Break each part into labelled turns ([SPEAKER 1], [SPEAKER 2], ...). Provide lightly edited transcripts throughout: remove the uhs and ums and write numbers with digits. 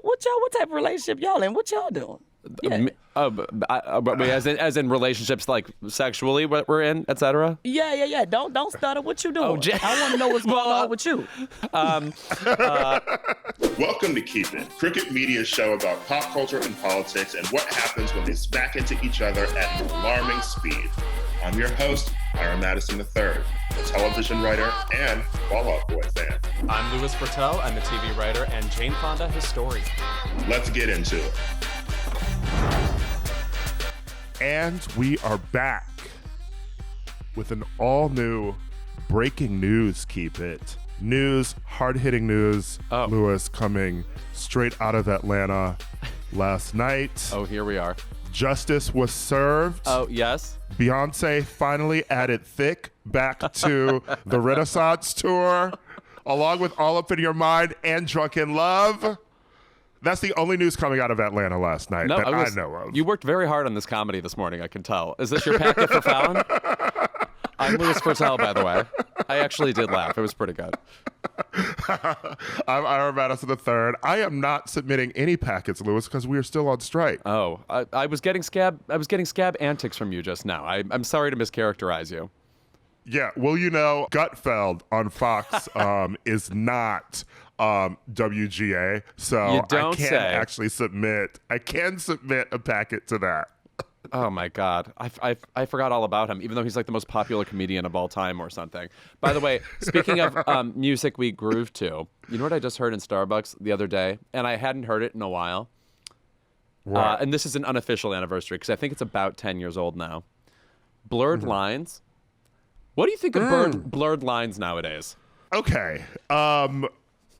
[SPEAKER 1] What type of relationship y'all in? What y'all doing? Yeah.
[SPEAKER 2] As in relationships, like sexually, what we're in, etc.
[SPEAKER 1] Yeah. Don't stutter. What you doing? I want to know what's going on with you.
[SPEAKER 3] Welcome to Keep It, cricket media's show about pop culture and politics and what happens when they smack into each other at an alarming speed. I'm your host, Ira Madison III, a television writer and Fall Out Boy fan.
[SPEAKER 4] I'm Louis Bertel. I'm a TV writer and Jane Fonda historian.
[SPEAKER 3] Let's get into it.
[SPEAKER 5] And we are back with an all-new breaking news, Keep It. News, hard-hitting news.
[SPEAKER 2] Oh.
[SPEAKER 5] Louis, coming straight out of Atlanta last night.
[SPEAKER 2] Oh, here we are.
[SPEAKER 5] Justice was served.
[SPEAKER 2] Oh, yes.
[SPEAKER 5] Beyonce finally added Thick back to the Renaissance tour, along with All Up in Your Mind and Drunken Love. That's the only news coming out of Atlanta last night that I know of.
[SPEAKER 2] You worked very hard on this comedy this morning, I can tell. Is this your packet for Fallon? I'm Louis Bertel, by the way. I actually did laugh. It was pretty good.
[SPEAKER 5] I'm Ira Madison III. I am not submitting any packets, Louis, because we are still on strike.
[SPEAKER 2] Oh, I was getting scab antics from you just now. I'm sorry to mischaracterize you.
[SPEAKER 5] Yeah, well, you know, Gutfeld on Fox is not WGA, so
[SPEAKER 2] You don't
[SPEAKER 5] I can't
[SPEAKER 2] say.
[SPEAKER 5] actually submit. I can submit a packet to that.
[SPEAKER 2] Oh my God, I forgot all about him, even though he's like the most popular comedian of all time or something. By the way, speaking of music we groove to, you know what I just heard in Starbucks the other day, and I hadn't heard it in a while. And this is an unofficial anniversary because I think it's about 10 years old now. Blurred Lines. What do you think of blurred lines nowadays?
[SPEAKER 5] Okay. I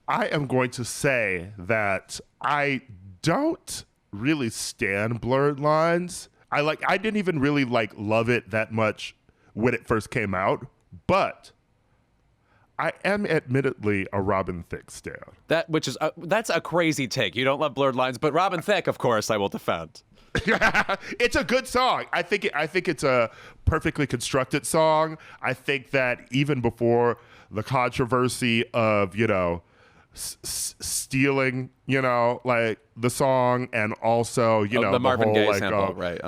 [SPEAKER 5] am going to say that I don't really stand blurred lines. I didn't even really love it that much when it first came out, but I am admittedly a Robin Thicke stan.
[SPEAKER 2] That's a crazy take. You don't love blurred lines, but Robin Thicke, of course, I will defend.
[SPEAKER 5] It's a good song. I think it's a perfectly constructed song. I think that even before the controversy of, stealing, the song, and also,
[SPEAKER 2] the Marvin
[SPEAKER 5] whole,
[SPEAKER 2] Gaye sample, right?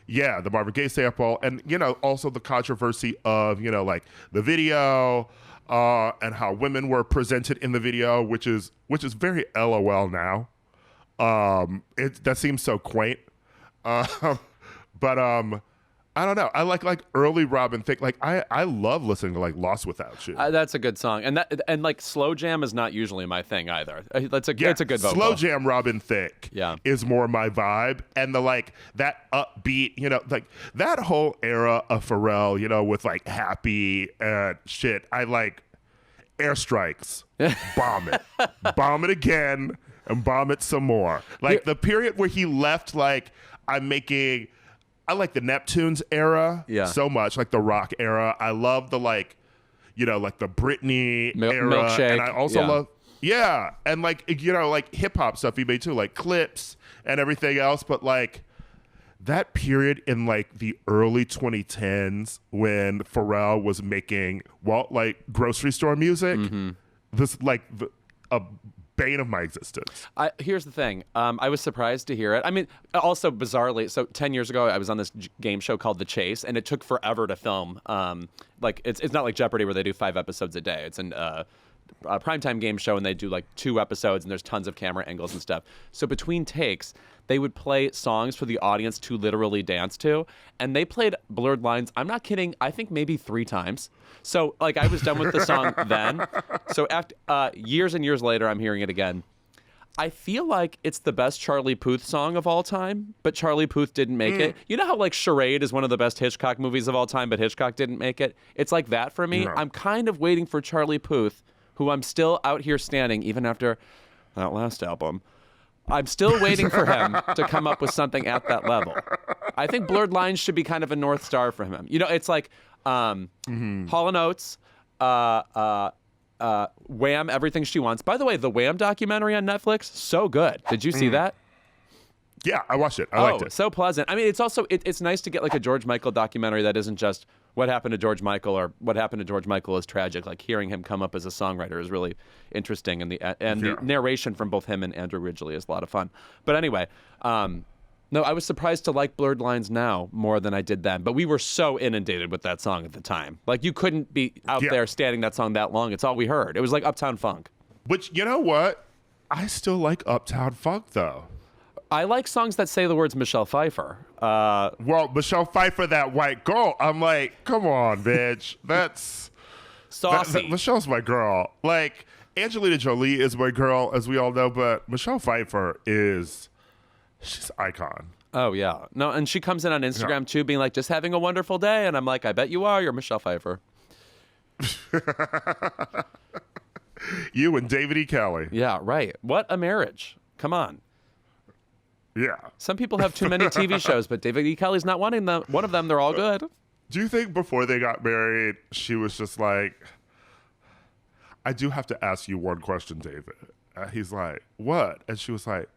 [SPEAKER 5] Yeah, the Marvin Gaye sample, and also the controversy of the video and how women were presented in the video, which is very LOL now. That seems so quaint. But I don't know. I like early Robin Thicke. I love listening to Lost Without You.
[SPEAKER 2] That's a good song, and slow jam is not usually my thing either. It's a good vocal.
[SPEAKER 5] Slow jam Robin Thicke is more my vibe, and that upbeat, that whole era of Pharrell, with Happy and shit. I like Airstrikes, bomb it again, and bomb it some more. The period where he left, I like the Neptunes era so much, the rock era. I love the the Britney era.
[SPEAKER 2] Milkshake.
[SPEAKER 5] And I also love, and hip hop stuff he made too, Clips and everything else. But that period in the early 2010s when Pharrell was making, grocery store music, this a bane of my existence.
[SPEAKER 2] Here's the thing. I was surprised to hear it. I mean, also bizarrely, so 10 years ago, I was on this game show called The Chase, and it took forever to film. It's not like Jeopardy where they do 5 episodes a day. It's a primetime game show, and they do 2 episodes, and there's tons of camera angles and stuff. So between takes, they would play songs for the audience to literally dance to, and they played Blurred Lines, I'm not kidding, I think maybe 3 times. So I was done with the song then. So after years and years later, I'm hearing it again. I feel like it's the best Charlie Puth song of all time, but Charlie Puth didn't make it. You know how Charade is one of the best Hitchcock movies of all time, but Hitchcock didn't make it? It's like that for me. No. I'm kind of waiting for Charlie Puth, who I'm still out here standing even after that last album. I'm still waiting for him to come up with something at that level. I think Blurred Lines should be kind of a North Star for him. It's like Hall & Oates, Wham, Everything She Wants. By the way, the Wham documentary on Netflix, so good. Did you see that?
[SPEAKER 5] Yeah, I watched it. I liked it.
[SPEAKER 2] So pleasant. I mean, it's also, it's nice to get a George Michael documentary that isn't just what happened to George Michael or what happened to George Michael is tragic. Like hearing him come up as a songwriter is really interesting, and the narration from both him and Andrew Ridgeley is a lot of fun. But anyway, no, I was surprised to like Blurred Lines now more than I did then. But we were so inundated with that song at the time. Like you couldn't be out there standing that song that long. It's all we heard. It was like Uptown Funk.
[SPEAKER 5] Which, you know what? I still like Uptown Funk though.
[SPEAKER 2] I like songs that say the words Michelle Pfeiffer.
[SPEAKER 5] Well, Michelle Pfeiffer, that white girl. I'm like, come on, bitch. That's
[SPEAKER 2] saucy.
[SPEAKER 5] Michelle's my girl. Like, Angelina Jolie is my girl, as we all know, but Michelle Pfeiffer she's an icon.
[SPEAKER 2] Oh, yeah. No, and she comes in on Instagram, too, being like, just having a wonderful day. And I'm like, I bet you are. You're Michelle Pfeiffer.
[SPEAKER 5] You and David E. Kelley.
[SPEAKER 2] Yeah, right. What a marriage. Come on.
[SPEAKER 5] Yeah.
[SPEAKER 2] Some people have too many TV shows, but David E. Kelley's not one of them. They're all good.
[SPEAKER 5] Do you think before they got married, she was just like, I do have to ask you one question, David. He's like, what? And she was like,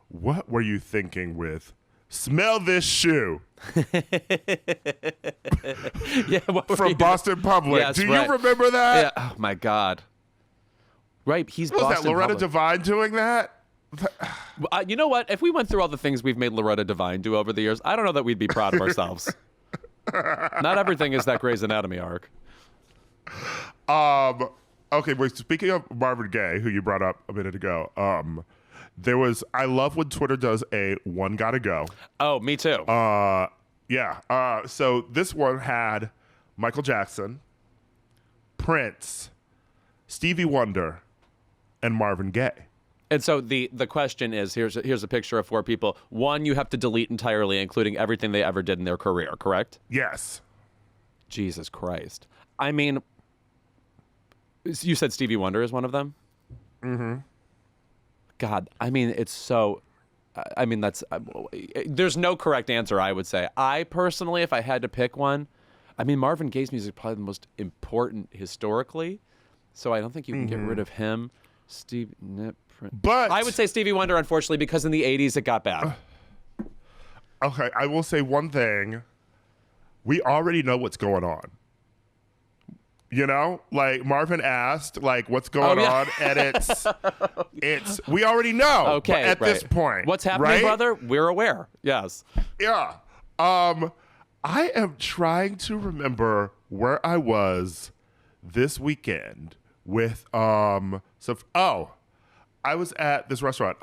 [SPEAKER 5] what were you thinking with, smell this shoe?
[SPEAKER 2] Yeah,
[SPEAKER 5] from Boston Public.
[SPEAKER 2] Yes,
[SPEAKER 5] do
[SPEAKER 2] right.
[SPEAKER 5] you remember that?
[SPEAKER 2] Yeah. Oh, my God. Right, he's
[SPEAKER 5] was
[SPEAKER 2] Boston
[SPEAKER 5] that Loretta
[SPEAKER 2] Public.
[SPEAKER 5] Devine doing that?
[SPEAKER 2] You know what? If we went through all the things we've made Loretta Devine do over the years, I don't know that we'd be proud of ourselves. Not everything is that Grey's Anatomy arc.
[SPEAKER 5] Okay, wait, speaking of Marvin Gaye, who you brought up a minute ago, I love when Twitter does a one gotta go.
[SPEAKER 2] Oh, me too.
[SPEAKER 5] Yeah. So this one had Michael Jackson, Prince, Stevie Wonder, and Marvin Gaye.
[SPEAKER 2] And so the question is, here's a picture of 4 people. One, you have to delete entirely, including everything they ever did in their career, correct?
[SPEAKER 5] Yes.
[SPEAKER 2] Jesus Christ. I mean, you said Stevie Wonder is one of them?
[SPEAKER 5] Mm-hmm.
[SPEAKER 2] God, I mean, it's so... I mean, there's no correct answer, I would say. I personally, if I had to pick one, I mean, Marvin Gaye's music is probably the most important historically, so I don't think you can get rid of him. But I would say Stevie Wonder, unfortunately, because in the 80s it got bad.
[SPEAKER 5] Okay, I will say one thing. We already know what's going on. You know, like Marvin asked, like, what's going on, and it's we already know.
[SPEAKER 2] Okay,
[SPEAKER 5] at this point,
[SPEAKER 2] what's happening,
[SPEAKER 5] right?
[SPEAKER 2] brother? We're aware. Yes.
[SPEAKER 5] Yeah. I am trying to remember where I was this weekend with I was at this restaurant,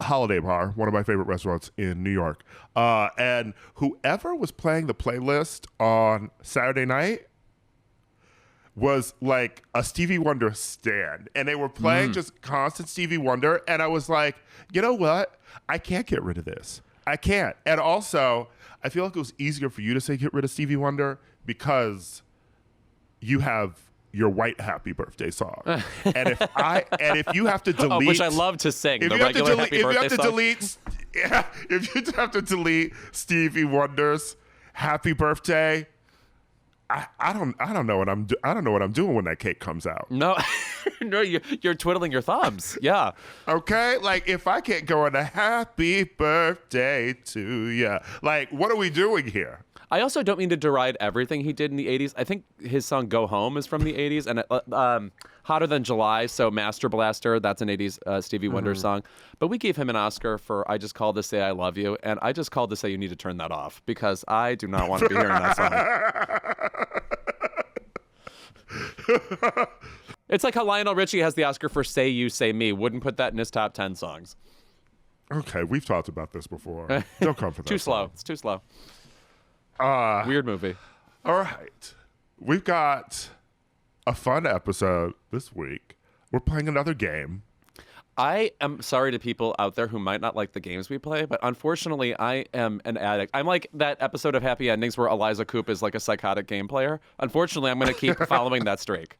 [SPEAKER 5] Holiday Bar, one of my favorite restaurants in New York, and whoever was playing the playlist on Saturday night was like a Stevie Wonder stan, and they were playing just constant Stevie Wonder, and I was like, you know what? I can't get rid of this. I can't. And also, I feel like it was easier for you to say get rid of Stevie Wonder because you have your white happy birthday song. And if you have to delete,
[SPEAKER 2] which I love to sing, the regular happy birthday song.
[SPEAKER 5] If you have to delete Stevie Wonder's happy birthday, I don't know what I'm doing when that cake comes out.
[SPEAKER 2] No, no, you're twiddling your thumbs. Yeah.
[SPEAKER 5] Okay, like if I can't go on a happy birthday to you, like what are we doing here?
[SPEAKER 2] I also don't mean to deride everything he did in the 80s. I think his song Go Home is from the 80s, and Hotter Than July, so Master Blaster, that's an 80s Stevie Wonder song. But we gave him an Oscar for I Just Called to Say I Love You, and I just called to say you need to turn that off, because I do not want to be hearing that song. It's like how Lionel Richie has the Oscar for Say You, Say Me. Wouldn't put that in his top 10 songs.
[SPEAKER 5] Okay, we've talked about this before. Don't come for that.
[SPEAKER 2] Too slow. It's too slow. Weird movie.
[SPEAKER 5] All right. We've got a fun episode this week. We're playing another game.
[SPEAKER 2] I am sorry to people out there who might not like the games we play, but unfortunately, I am an addict. I'm like that episode of Happy Endings where Eliza Coupe is like a psychotic game player. Unfortunately, I'm going to keep following that streak.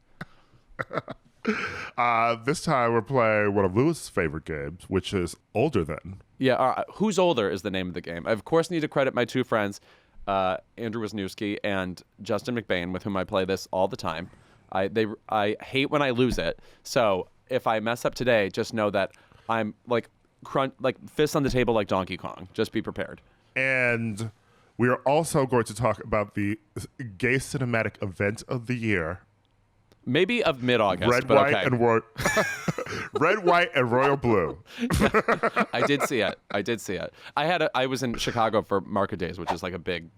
[SPEAKER 5] This time we're playing one of Louis' favorite games, which is Older Than.
[SPEAKER 2] Yeah, Who's Older is the name of the game. I, of course, need to credit my 2 friends, Andrew Wisniewski and Justin McBain, with whom I play this all the time. I hate when I lose it, so if I mess up today, just know that I'm like fists on the table like Donkey Kong. Just be prepared.
[SPEAKER 5] And We are also going to talk about the gay cinematic event of the year.
[SPEAKER 2] Maybe of mid-August,
[SPEAKER 5] Red,
[SPEAKER 2] but
[SPEAKER 5] white,
[SPEAKER 2] okay.
[SPEAKER 5] and Red, white, and royal blue.
[SPEAKER 2] I did see it. I was in Chicago for Market Days, which is like a big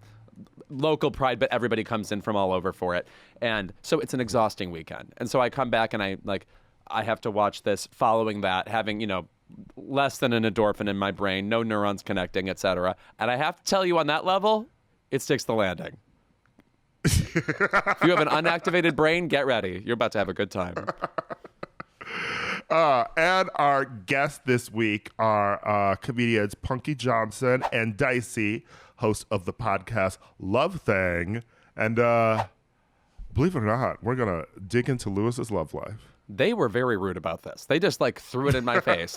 [SPEAKER 2] local pride, but everybody comes in from all over for it. And so it's an exhausting weekend. And so I come back and I have to watch this following that, having, less than an endorphin in my brain, no neurons connecting, etc. And I have to tell you, on that level, it sticks the landing. If you have an unactivated brain, get ready. You're about to have a good time.
[SPEAKER 5] And our guests this week are comedians Punkie Johnson and Dicey, hosts of the podcast Love Thang. And believe it or not, we're going to dig into Louis's love life.
[SPEAKER 2] They were very rude about this. They just threw it in my face.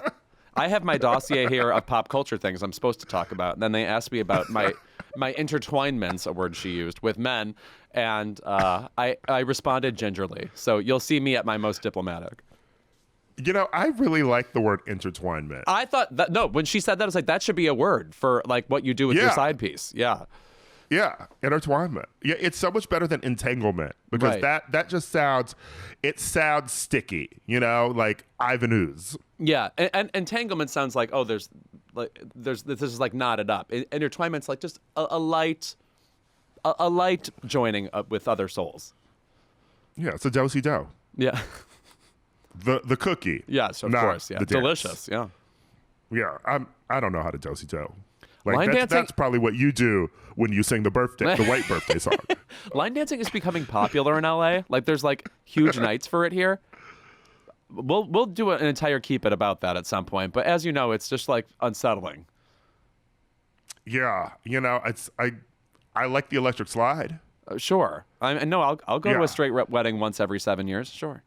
[SPEAKER 2] I have my dossier here of pop culture things I'm supposed to talk about. And then they asked me about my intertwinements, a word she used, with men. And I responded gingerly. So you'll see me at my most diplomatic.
[SPEAKER 5] I really like the word intertwinement.
[SPEAKER 2] I thought that, no, when she said that, I was like, that should be a word for what you do with your side piece. Yeah.
[SPEAKER 5] Yeah, intertwinement. Yeah, it's so much better than entanglement because that just sounds sticky, like Ivan-Ooze.
[SPEAKER 2] Yeah, and entanglement sounds like, oh, there's this is knotted up. Intertwinement's like just a light joining up with other souls.
[SPEAKER 5] Yeah, it's a do-si-do.
[SPEAKER 2] Yeah.
[SPEAKER 5] The cookie.
[SPEAKER 2] Yes, of course. Yeah, delicious. Yeah.
[SPEAKER 5] Yeah, I don't know how to do-si-do.
[SPEAKER 2] Line dancing,
[SPEAKER 5] that's probably what you do when you sing the white birthday song.
[SPEAKER 2] Line dancing is becoming popular in LA. There's huge nights for it here. We'll do an entire Keep It about that at some point. But as you know, it's just unsettling.
[SPEAKER 5] Yeah, I like the electric slide.
[SPEAKER 2] Sure. I'll go to a straight wedding once every 7 years. Sure.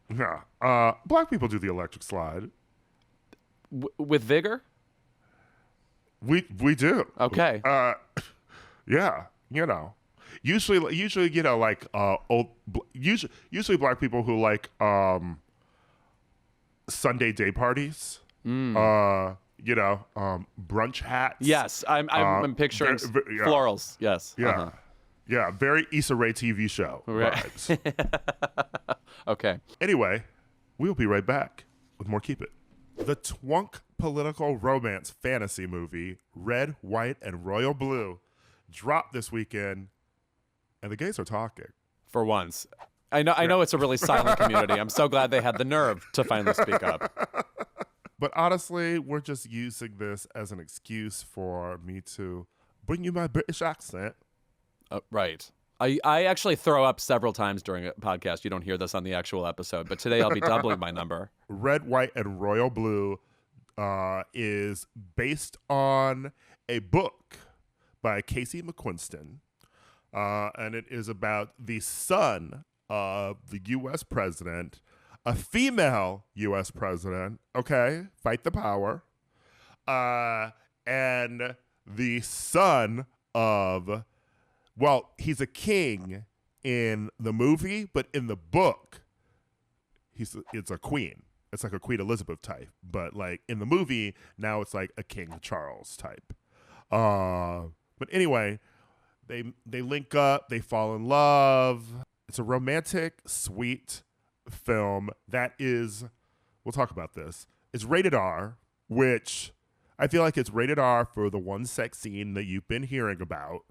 [SPEAKER 5] Yeah. Black people do the electric slide.
[SPEAKER 2] With vigor?
[SPEAKER 5] We do.
[SPEAKER 2] Okay.
[SPEAKER 5] Yeah, usually old. Usually black people who like Sunday day parties. Brunch hats.
[SPEAKER 2] Yes, I'm picturing florals. Yes.
[SPEAKER 5] Yeah.
[SPEAKER 2] Uh-huh.
[SPEAKER 5] Yeah, very Issa Rae TV show vibes.
[SPEAKER 2] Okay.
[SPEAKER 5] Anyway, we'll be right back with more Keep It. The twunk political romance fantasy movie Red, White, and Royal Blue dropped this weekend, and the gays are talking.
[SPEAKER 2] For once. I know it's a really silent community. I'm so glad they had the nerve to finally speak up.
[SPEAKER 5] But honestly, we're just using this as an excuse for me to bring you my British accent.
[SPEAKER 2] Right. I actually throw up several times during a podcast. You don't hear this on the actual episode, but today I'll be doubling my number.
[SPEAKER 5] Red, White, and Royal Blue is based on a book by Casey McQuiston, and it is about the son of the U.S. president, a female U.S. president, okay, fight the power, and the son of... Well, he's a king in the movie, but in the book, it's a queen. It's like a Queen Elizabeth type. But in the movie, now it's like a King Charles type. But anyway, they link up, they fall in love. It's a romantic, sweet film that is, we'll talk about this, it's rated R, which I feel like it's rated R for the one sex scene that you've been hearing about.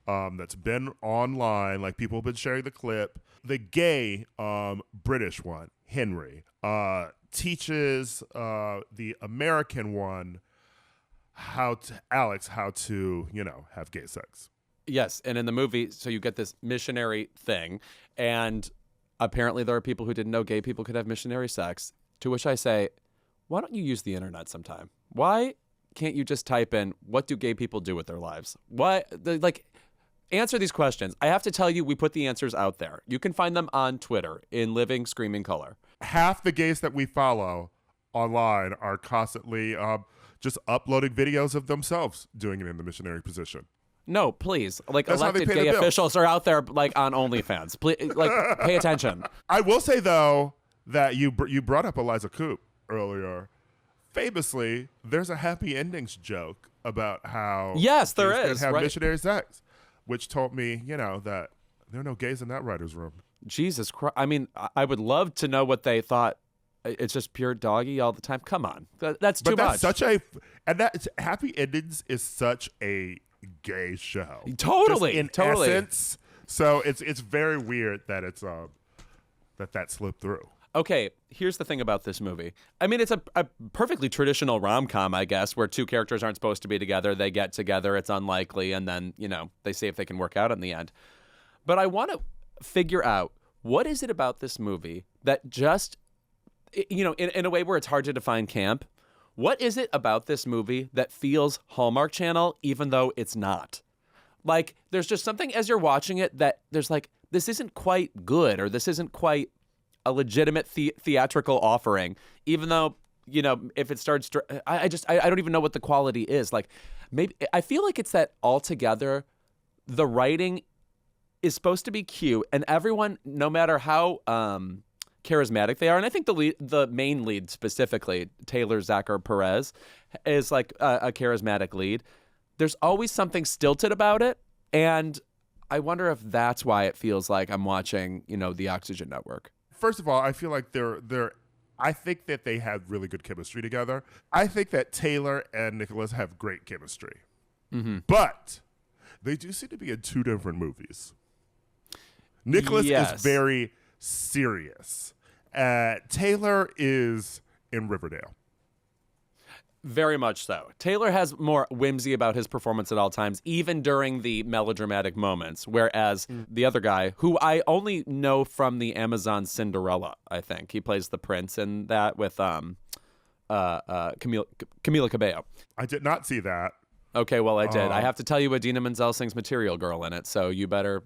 [SPEAKER 5] That's been online, people have been sharing the clip. The gay British one, Henry, teaches the American one how to have gay sex.
[SPEAKER 2] Yes, and in the movie, so you get this missionary thing, and apparently there are people who didn't know gay people could have missionary sex, to which I say, why don't you use the internet sometime? Why can't you just type in, what do gay people do with their lives? Answer these questions. I have to tell you, we put the answers out there. You can find them on Twitter in living, screaming color.
[SPEAKER 5] Half the gays that we follow online are constantly just uploading videos of themselves doing it in the missionary position.
[SPEAKER 2] No, please.
[SPEAKER 5] That's
[SPEAKER 2] elected gay officials are out there on OnlyFans. Please, pay attention.
[SPEAKER 5] I will say, though, that you brought up Eliza Coupe earlier. Famously, there's a happy endings joke about how
[SPEAKER 2] Yes, there
[SPEAKER 5] gays
[SPEAKER 2] is,
[SPEAKER 5] can have
[SPEAKER 2] right.
[SPEAKER 5] missionary sex, which told me, that there are no gays in that writer's room.
[SPEAKER 2] Jesus Christ. I mean, I would love to know what they thought. It's just pure doggy all the time. Come on. That's too much.
[SPEAKER 5] Happy Endings is such a gay show.
[SPEAKER 2] Totally.
[SPEAKER 5] Just in
[SPEAKER 2] totally.
[SPEAKER 5] essence. So it's very weird that it's that slipped through.
[SPEAKER 2] Okay, here's the thing about this movie. I mean, it's a perfectly traditional rom-com, I guess, where two characters aren't supposed to be together. They get together. It's unlikely. And then, they see if they can work out in the end. But I want to figure out, what is it about this movie that just, in a way where it's hard to define camp, what is it about this movie that feels Hallmark Channel even though it's not? Like, there's just something as you're watching it that there's like, this isn't quite good, or this isn't quite a legitimate theatrical offering, even though, if it starts to, I don't even know what the quality is. Like, maybe, I feel like it's that altogether the writing is supposed to be cute, and everyone, no matter how charismatic they are, and I think the main lead specifically, Taylor Zachar Perez, is like a charismatic lead. There's always something stilted about it, and I wonder if that's why it feels like I'm watching, the Oxygen Network.
[SPEAKER 5] First of all, I feel like I think that they have really good chemistry together. I think that Taylor and Nicholas have great chemistry. Mm-hmm. But they do seem to be in two different movies. Nicholas is very serious. Taylor is in Riverdale.
[SPEAKER 2] Very much so. Taylor has more whimsy about his performance at all times, even during the melodramatic moments, whereas the other guy, who I only know from the Amazon Cinderella, I think. He plays the prince in that with Camila Cabello.
[SPEAKER 5] I did not see that.
[SPEAKER 2] Okay, well, I did. I have to tell you, Idina Menzel sings Material Girl in it, so you better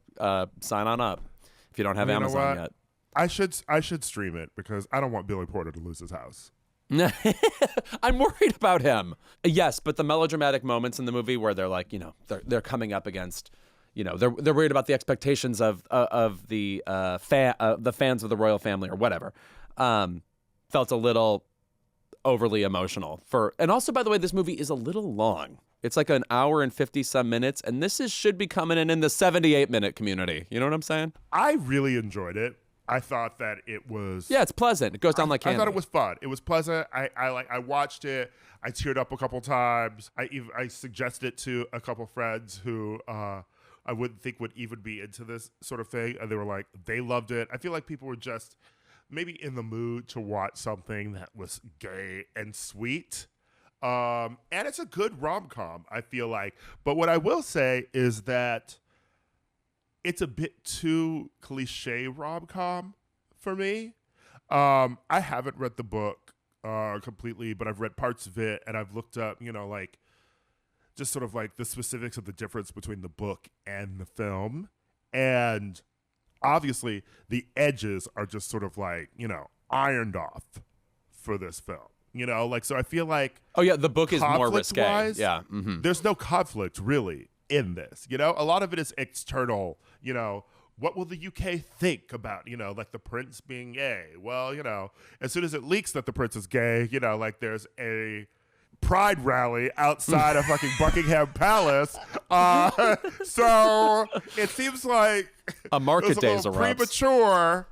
[SPEAKER 2] sign on up if you don't have Amazon yet.
[SPEAKER 5] I should stream it because I don't want Billy Porter to lose his house.
[SPEAKER 2] I'm worried about him. Yes, but the melodramatic moments in the movie where they're like, they're coming up against, they're worried about the expectations of the fans of the royal family or whatever. Felt a little overly emotional and also, by the way, this movie is a little long. It's like an hour and 50 some minutes, and this should be coming in the 78-minute community. You know what I'm saying? I
[SPEAKER 5] really enjoyed it. I thought that it was...
[SPEAKER 2] Yeah, it's pleasant. It goes down like candy.
[SPEAKER 5] I thought it was fun. It was pleasant. I watched it. I teared up a couple times. I suggested it to a couple friends who I wouldn't think would even be into this sort of thing. And they were like, they loved it. I feel like people were just maybe in the mood to watch something that was gay and sweet. And it's a good rom-com, I feel like. But what I will say is that it's a bit too cliche rom-com for me. I haven't read the book completely, but I've read parts of it, and I've looked up, just sort of like the specifics of the difference between the book and the film. And obviously, the edges are just sort of like, ironed off for this film. So I feel like...
[SPEAKER 2] Oh, yeah, the book is more risque. Yeah.
[SPEAKER 5] Mm-hmm. There's no conflict, really, in this. A lot of it is external. What will the UK think about, like the prince being gay? Well, as soon as it leaks that the prince is gay, like there's a pride rally outside of fucking Buckingham Palace. So it seems like
[SPEAKER 2] a market days
[SPEAKER 5] erupts. Premature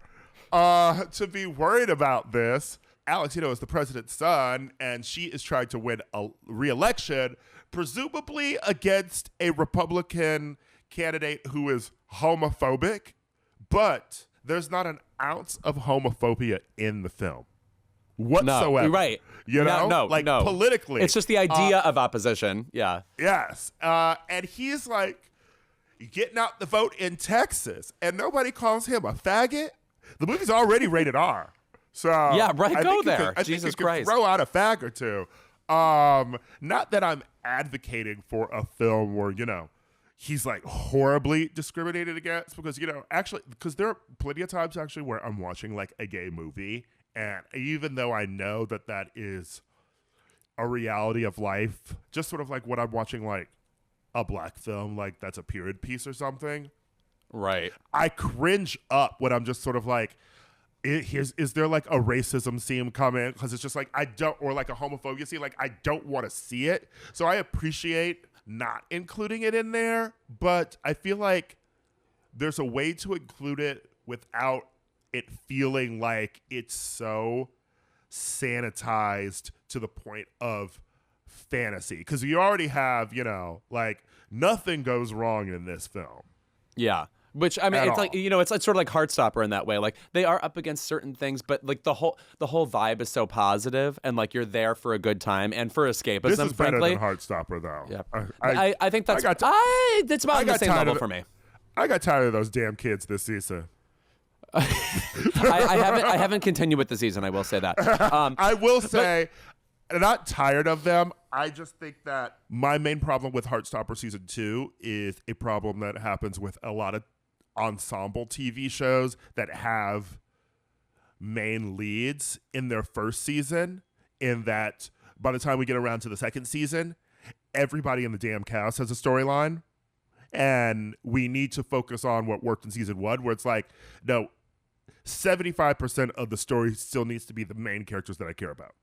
[SPEAKER 5] to be worried about this. Alex, is the president's son, and she is trying to win a re-election, presumably against a Republican candidate who is homophobic, but there's not an ounce of homophobia in the film whatsoever.
[SPEAKER 2] No, right.
[SPEAKER 5] No. Politically.
[SPEAKER 2] It's just the idea of opposition. Yeah.
[SPEAKER 5] Yes. And he's like getting out the vote in Texas, and nobody calls him a faggot. The movie's already rated R. So
[SPEAKER 2] yeah, right. Go there. Jesus Christ.
[SPEAKER 5] Throw out a fag or two. Not that I'm advocating for a film where, he's like horribly discriminated against, because, actually, because there are plenty of times actually where I'm watching like a gay movie, and even though I know that that is a reality of life, just sort of like when I'm watching like a black film, like that's a period piece or something.
[SPEAKER 2] Right.
[SPEAKER 5] I cringe up when I'm just sort of like, is there like a racism scene coming? Because it's just like or like a homophobia scene. Like, I don't want to see it. So I appreciate not including it in there, but I feel like there's a way to include it without it feeling like it's so sanitized to the point of fantasy. Because you already have, like, nothing goes wrong in this film.
[SPEAKER 2] Yeah. Which, I mean, it's like, it's sort of like Heartstopper in that way. Like, they are up against certain things, but like the whole vibe is so positive, and like you're there for a good time and for escapism.
[SPEAKER 5] This is better
[SPEAKER 2] frankly.
[SPEAKER 5] than Heartstopper, though.
[SPEAKER 2] Yeah. I think that's it's about the same level for me.
[SPEAKER 5] I got tired of those damn kids this season.
[SPEAKER 2] I haven't continued with the season. I will say that.
[SPEAKER 5] I will say, not tired of them. I just think that my main problem with Heartstopper season 2 is a problem that happens with a lot of ensemble TV shows that have main leads in their first season, in that by the time we get around to the second season, everybody in the damn cast has a storyline, and we need to focus on what worked in season 1, where it's like, no, 75% of the story still needs to be the main characters that I care about.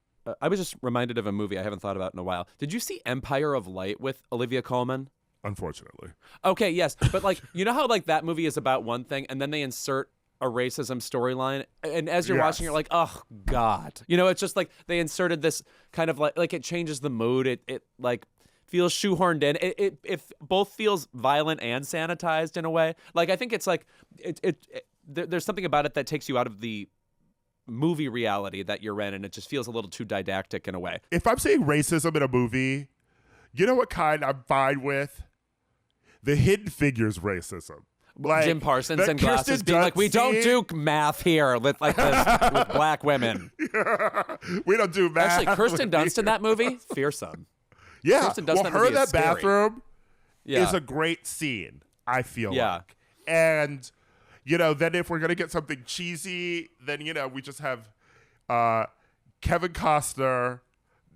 [SPEAKER 2] I was just reminded of a movie I haven't thought about in a while. Did you see Empire of Light with Olivia Colman?
[SPEAKER 5] Unfortunately.
[SPEAKER 2] Okay, yes. But like, you know how like that movie is about one thing and then they insert a racism storyline, and as you're watching, you're like, oh God. It's just like they inserted this kind of like it changes the mood. It like feels shoehorned in. It both feels violent and sanitized in a way. Like, I think it's like there's something about it that takes you out of the movie reality that you're in, and it just feels a little too didactic in a way.
[SPEAKER 5] If I'm seeing racism in a movie, you know what kind I'm fine with? The Hidden Figures racism. Like,
[SPEAKER 2] Jim Parsons and glasses being like, we don't do math here with like this with black women.
[SPEAKER 5] We don't do math.
[SPEAKER 2] Actually, Kirsten Dunst in that movie, fearsome.
[SPEAKER 5] Yeah,
[SPEAKER 2] Kirsten Dunst
[SPEAKER 5] well, her in that
[SPEAKER 2] scary.
[SPEAKER 5] bathroom is a great scene, I feel like. And, then if we're going to get something cheesy, then, we just have Kevin Costner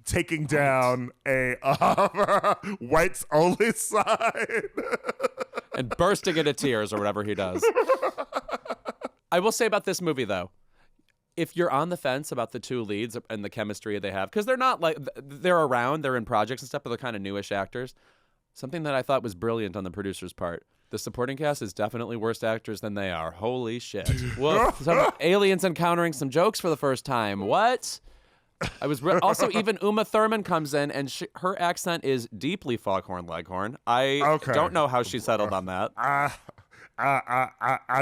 [SPEAKER 5] taking down a whites only sign.
[SPEAKER 2] And bursting into tears or whatever he does. I will say about this movie, though, if you're on the fence about the two leads and the chemistry they have, because they're not like, they're around, they're in projects and stuff, but they're kind of newish actors. Something that I thought was brilliant on the producer's part. The supporting cast is definitely worse actors than they are. Holy shit. Whoa. Some aliens encountering some jokes for the first time. What? I was also even Uma Thurman comes in, and her accent is deeply Foghorn Leghorn. I don't know how she settled on that.
[SPEAKER 5] I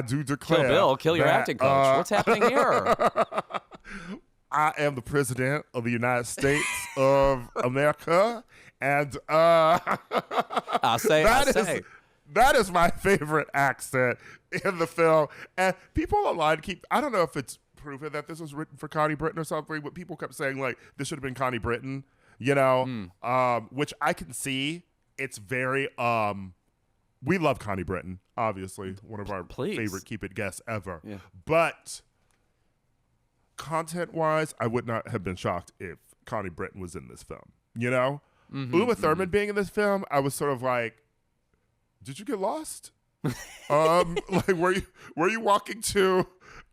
[SPEAKER 5] do declare.
[SPEAKER 2] Kill Bill, kill your acting coach. What's happening here?
[SPEAKER 5] I am the president of the United States of America, and I say. That is my favorite accent in the film. And people online I don't know if it's proven that this was written for Connie Britton or something, but people kept saying, like, this should have been Connie Britton, which I can see. It's very, we love Connie Britton, obviously, one of our favorite Keep It guests ever. Yeah. But content-wise, I would not have been shocked if Connie Britton was in this film, Uma Thurman being in this film, I was sort of like, did you get lost? Like, were you walking to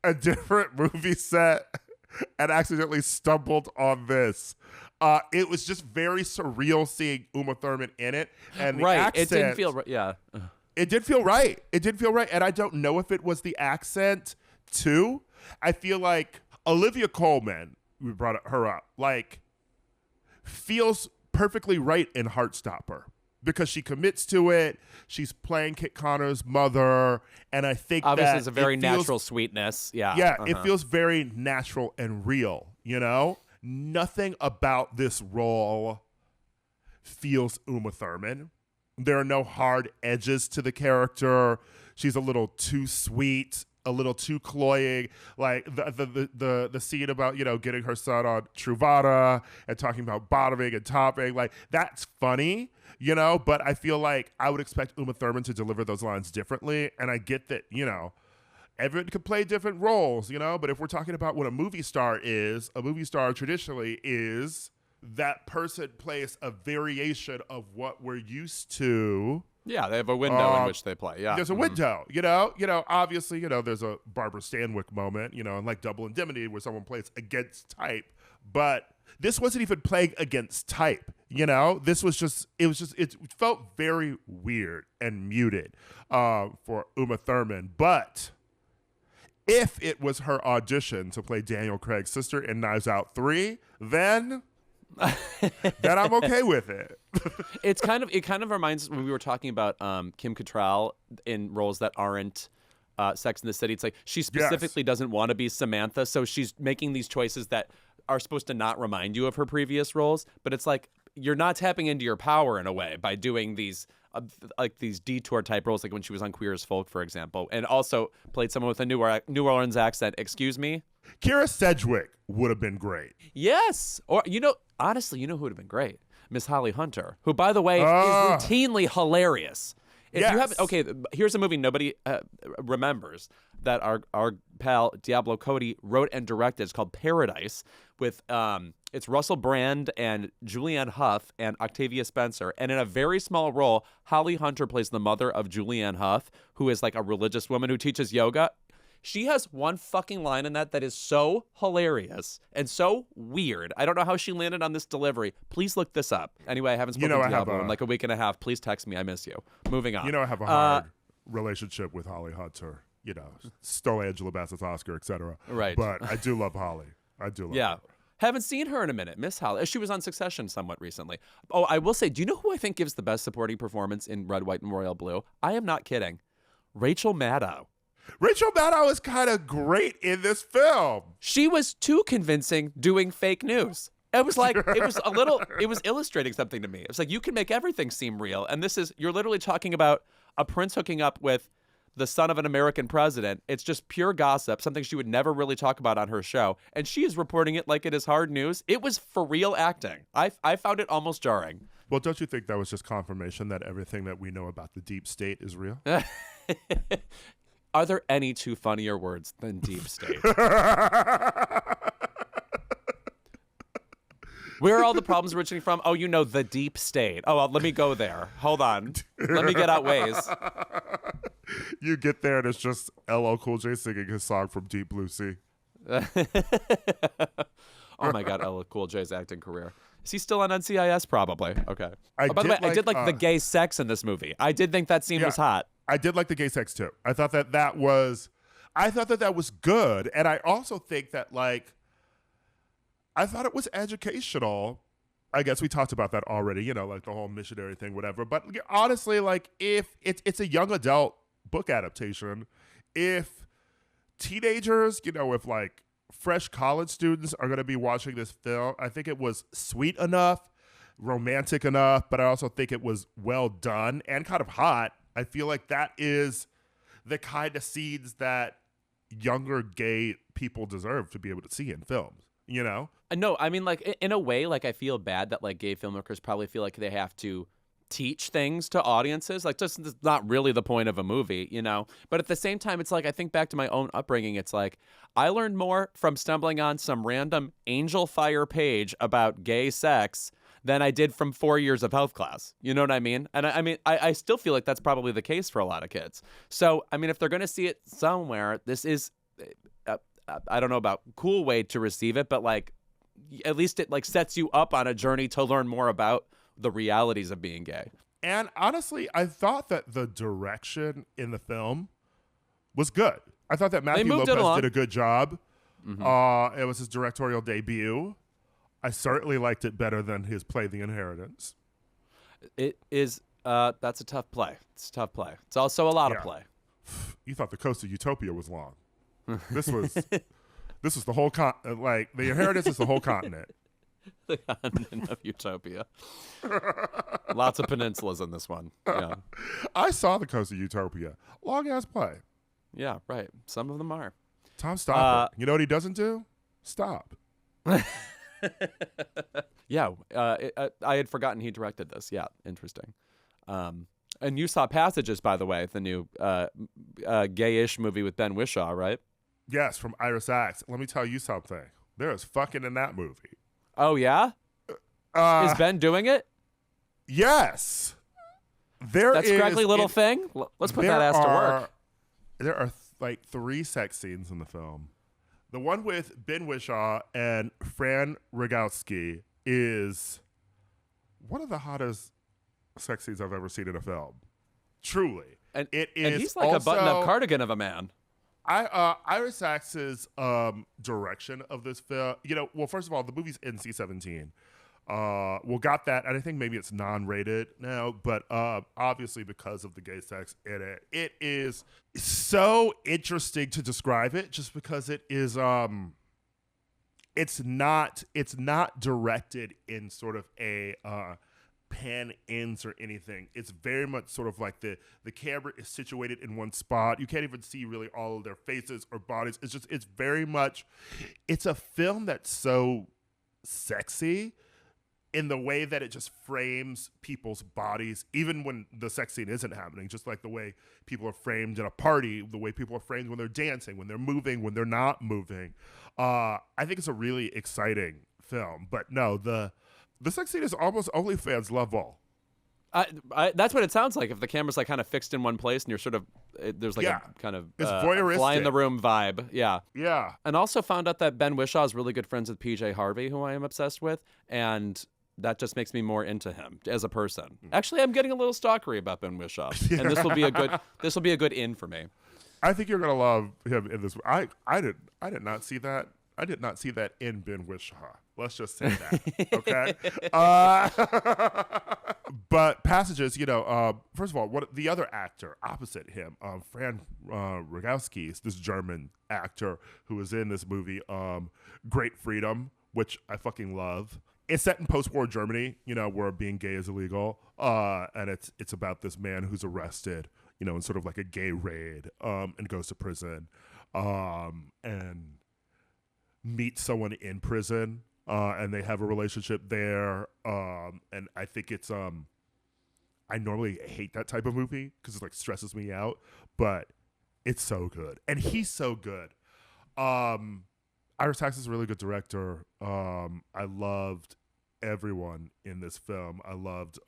[SPEAKER 5] a different movie set and accidentally stumbled on this? It was just very surreal seeing Uma Thurman in it, and the accent,
[SPEAKER 2] it didn't feel right. Yeah,
[SPEAKER 5] it did feel right. It did feel right, and I don't know if it was the accent too. I feel like Olivia Colman, we brought her up, like, feels perfectly right in Heartstopper. Because she commits to it, she's playing Kit Connor's mother, and I think
[SPEAKER 2] obviously
[SPEAKER 5] that
[SPEAKER 2] it's a very natural sweetness.
[SPEAKER 5] It feels very natural and real. Nothing about this role feels Uma Thurman. There are no hard edges to the character. She's a little too sweet, a little too cloying. Like the scene about getting her son on Truvada and talking about bottoming and topping, like, that's funny. But I feel like I would expect Uma Thurman to deliver those lines differently. And I get that, everyone could play different roles, but if we're talking about what a movie star traditionally is, that person plays a variation of what we're used to
[SPEAKER 2] Yeah, they have a window in which they play. Yeah,
[SPEAKER 5] there's a window. You know, obviously, there's a Barbara Stanwyck moment. And like Double Indemnity where someone plays against type, but this wasn't even playing against type. This was it felt very weird and muted for Uma Thurman. But if it was her audition to play Daniel Craig's sister in Knives Out 3, then I'm okay with it.
[SPEAKER 2] It kind of reminds when we were talking about Kim Cattrall in roles that aren't Sex and the City. It's like she specifically doesn't want to be Samantha, so she's making these choices that are supposed to not remind you of her previous roles. But it's like you're not tapping into your power in a way by doing these like these detour type roles, like when she was on Queer as Folk, for example, and also played someone with a New Orleans accent. Excuse me?
[SPEAKER 5] Kira Sedgwick would have been great.
[SPEAKER 2] Yes. Or, honestly, who would have been great? Miss Holly Hunter, who, by the way, is routinely hilarious. If you haven't, okay, here's a movie nobody remembers that our pal Diablo Cody wrote and directed. It's called Paradise with it's Russell Brand and Julianne Hough and Octavia Spencer. And in a very small role, Holly Hunter plays the mother of Julianne Hough, who is like a religious woman who teaches yoga. She has one fucking line in that is so hilarious and so weird. I don't know how she landed on this delivery. Please look this up. Anyway, I haven't spoken to Diablo in like a week and a half. Please text me. I miss you. Moving on.
[SPEAKER 5] I have a hard relationship with Holly Hunter. Stole Angela Bassett's Oscar, etc.
[SPEAKER 2] Right.
[SPEAKER 5] But I do love Holly. I do love her.
[SPEAKER 2] Haven't seen her in a minute. Miss Holly. She was on Succession somewhat recently. Oh, I will say, do you know who I think gives the best supporting performance in Red, White, and Royal Blue? I am not kidding. Rachel Maddow.
[SPEAKER 5] Rachel Maddow is kind of great in this film.
[SPEAKER 2] She was too convincing doing fake news. It was like, it was illustrating something to me. It was like, you can make everything seem real. And you're literally talking about a prince hooking up with the son of an American president. It's just pure gossip, something she would never really talk about on her show. And she is reporting it like it is hard news. It was for real acting. I found it almost jarring.
[SPEAKER 5] Well, don't you think that was just confirmation that everything that we know about the deep state is real?
[SPEAKER 2] Are there any two funnier words than deep state? Where are all the problems originating from? Oh, the deep state. Oh, well, let me go there. Hold on. Let me get out ways.
[SPEAKER 5] You get there and it's just LL Cool J singing his song from Deep Blue Sea.
[SPEAKER 2] Oh my God, LL Cool J's acting career. Is he still on NCIS? Probably. Okay. By the way, I did like the gay sex in this movie. I did think that scene was hot.
[SPEAKER 5] I did like the gay sex too. I thought that was good. And I also think that I thought it was educational. I guess we talked about that already, like the whole missionary thing, whatever. But honestly, if it's a young adult book adaptation, if teenagers, if fresh college students are going to be watching this film, I think it was sweet enough, romantic enough, but I also think it was well done and kind of hot. I feel like that is the kind of scenes that younger gay people deserve to be able to see in films, No,
[SPEAKER 2] I mean, in a way, I feel bad that, gay filmmakers probably feel like they have to teach things to audiences. Just that's not really the point of a movie, But at the same time, it's I think back to my own upbringing. It's I learned more from stumbling on some random Angel Fire page about gay sex than I did from 4 years of health class. You know what I mean? And I still feel like that's probably the case for a lot of kids. So, if they're going to see it somewhere, this is, I don't know about cool way to receive it, but at least it sets you up on a journey to learn more about the realities of being gay.
[SPEAKER 5] And honestly, I thought that the direction in the film was good. I thought that Matthew Lopez did a good job. Mm-hmm. It was his directorial debut. I certainly liked it better than his play The Inheritance. It
[SPEAKER 2] is, that's a tough play. It's a tough play. It's also a lot of play.
[SPEAKER 5] You thought The Coast of Utopia was long. This was the whole The Inheritance is the whole continent.
[SPEAKER 2] The continent of Utopia. Lots of peninsulas in this one. Yeah.
[SPEAKER 5] I saw The Coast of Utopia. Long ass play.
[SPEAKER 2] Yeah, right. Some of them are.
[SPEAKER 5] Tom Stoppard. You know what he doesn't do? Stop.
[SPEAKER 2] Yeah, I had forgotten he directed this. Yeah, interesting. And you saw Passages, by the way, the new gayish movie with Ben Whishaw, right?
[SPEAKER 5] Yes, from Iris Axe. Let me tell you something. There is fucking in that movie.
[SPEAKER 2] Oh, yeah? Is Ben doing it?
[SPEAKER 5] Yes.
[SPEAKER 2] That scraggly little thing. Let's put that ass to work.
[SPEAKER 5] There are like 3 sex scenes in the film. The one with Ben Whishaw and Fran Rogowski is one of the hottest sex scenes I've ever seen in a film. Truly.
[SPEAKER 2] And
[SPEAKER 5] it is.
[SPEAKER 2] And he's like a button-up cardigan of a man.
[SPEAKER 5] Ira Sachs's direction of this film, well, first of all, the movie's NC-17. Got that, and I think maybe it's non-rated now, but obviously because of the gay sex in it, it is so interesting to describe it, just because it is, it's not directed in sort of a pan ends or anything. It's very much sort of like the camera is situated in one spot. You can't even see really all of their faces or bodies. It's very much, it's a film that's so sexy in the way that it just frames people's bodies, even when the sex scene isn't happening, just like the way people are framed in a party, the way people are framed when they're dancing, when they're moving, when they're not moving. I think it's a really exciting film. But no, the sex scene is almost OnlyFans level.
[SPEAKER 2] That's what it sounds like. If the camera's like kind of fixed in one place and you're sort of, there's like a kind of
[SPEAKER 5] it's voyeuristic.
[SPEAKER 2] Fly in the room vibe. Yeah.
[SPEAKER 5] Yeah.
[SPEAKER 2] And also found out that Ben Whishaw is really good friends with PJ Harvey, who I am obsessed with. And that just makes me more into him as a person. Actually, I'm getting a little stalkery about Ben Whishaw. And this will be a good in for me.
[SPEAKER 5] I think you're gonna love him in this. I did not see that. I did not see that in Ben Whishaw. Let's just say that, okay? But passages, first of all, the other actor opposite him, Fran Rogowski, is this German actor who is in this movie, Great Freedom, which I fucking love. It's set in post-war Germany, where being gay is illegal, and it's about this man who's arrested, in sort of like a gay raid, and goes to prison, and meets someone in prison, and they have a relationship there, and I think it's I normally hate that type of movie because it like stresses me out, but it's so good, and he's so good. Ira Sachs is a really good director. I loved everyone in this film. I loved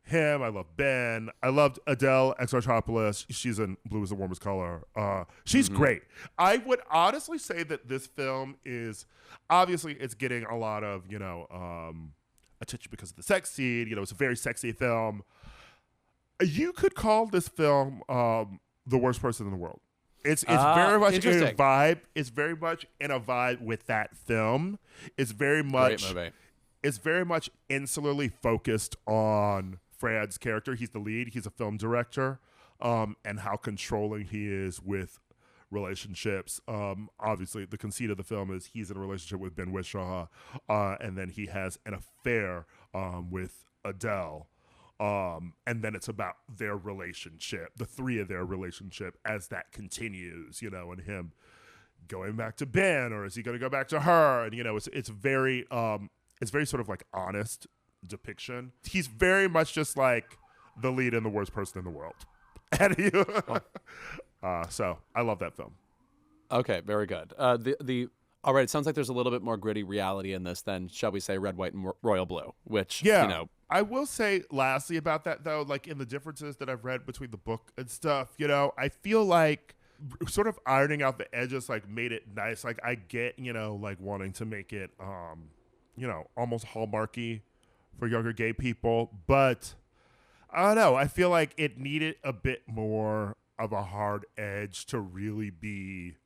[SPEAKER 5] him. I loved Ben. I loved Adele Exarchopoulos. She's in Blue is the Warmest Color. She's great. I would honestly say that this film is, obviously it's getting a lot of, attention because of the sex scene. It's a very sexy film. You could call this film The Worst Person in the World. It's very much in a vibe. It's very much in a vibe with that film. It's very much,
[SPEAKER 2] great movie.
[SPEAKER 5] It's very much insularly focused on Frad's character. He's the lead. He's a film director, and how controlling he is with relationships. Obviously, the conceit of the film is he's in a relationship with Ben Whishaw, and then he has an affair with Adele. And then it's about their relationship, the three of their relationship, as that continues, and him going back to Ben, or is he going to go back to her? And it's very sort of like honest depiction. He's very much just like the lead and the worst person in the world. And so I love that film.
[SPEAKER 2] Okay, very good. All right, it sounds like there's a little bit more gritty reality in this than, shall we say, Red, White, and Royal Blue, which,
[SPEAKER 5] I will say lastly about that, though, like in the differences that I've read between the book and stuff, I feel like sort of ironing out the edges, like made it nice. Like I get, like wanting to make it, almost Hallmarky for younger gay people. But I don't know. I feel like it needed a bit more of a hard edge to really be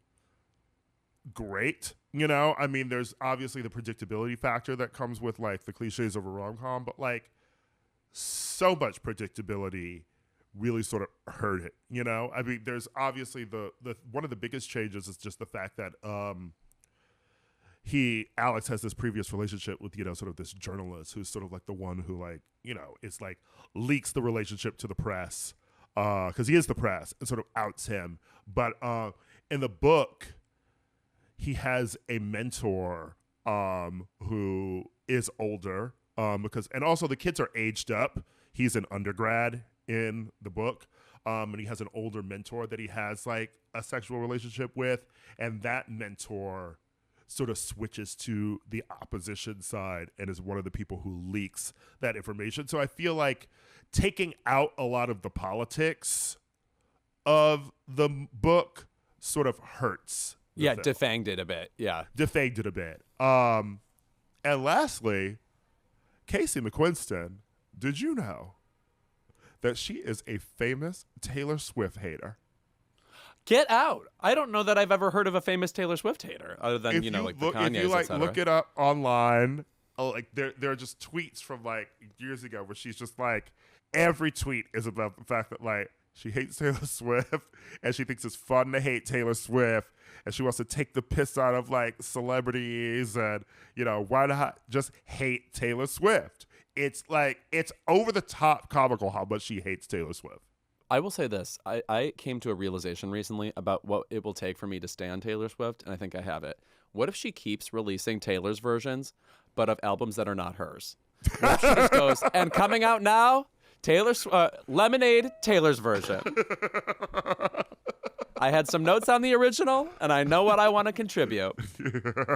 [SPEAKER 5] great. I mean, there's obviously the predictability factor that comes with like the cliches of a rom-com, but like so much predictability really sort of hurt it. I mean, there's obviously the one of the biggest changes is just the fact that Alex has this previous relationship with sort of this journalist who's sort of like the one who like is like leaks the relationship to the press because he is the press and sort of outs him. But in the book, he has a mentor who is older and also the kids are aged up. He's an undergrad in the book, and he has an older mentor that he has like a sexual relationship with, and that mentor sort of switches to the opposition side and is one of the people who leaks that information. So I feel like taking out a lot of the politics of the book sort of hurts.
[SPEAKER 2] Yeah, defanged it a bit. Yeah.
[SPEAKER 5] Defanged it a bit. And lastly, Casey McQuiston, did you know that she is a famous Taylor Swift hater?
[SPEAKER 2] Get out! I don't know that I've ever heard of a famous Taylor Swift hater, other than like the Kanyes,
[SPEAKER 5] if you
[SPEAKER 2] etc.
[SPEAKER 5] look it up online, like there are just tweets from like years ago where she's just like, every tweet is about the fact that like she hates Taylor Swift and she thinks it's fun to hate Taylor Swift and she wants to take the piss out of like celebrities and why not just hate Taylor Swift? It's like it's over the top comical how much she hates Taylor Swift.
[SPEAKER 2] I will say this. I came to a realization recently about what it will take for me to stand Taylor Swift, and I think I have it. What if she keeps releasing Taylor's versions, but of albums that are not hers? What if she just goes, and coming out now, Lemonade, Taylor's version. I had some notes on the original, and I know what I want to contribute.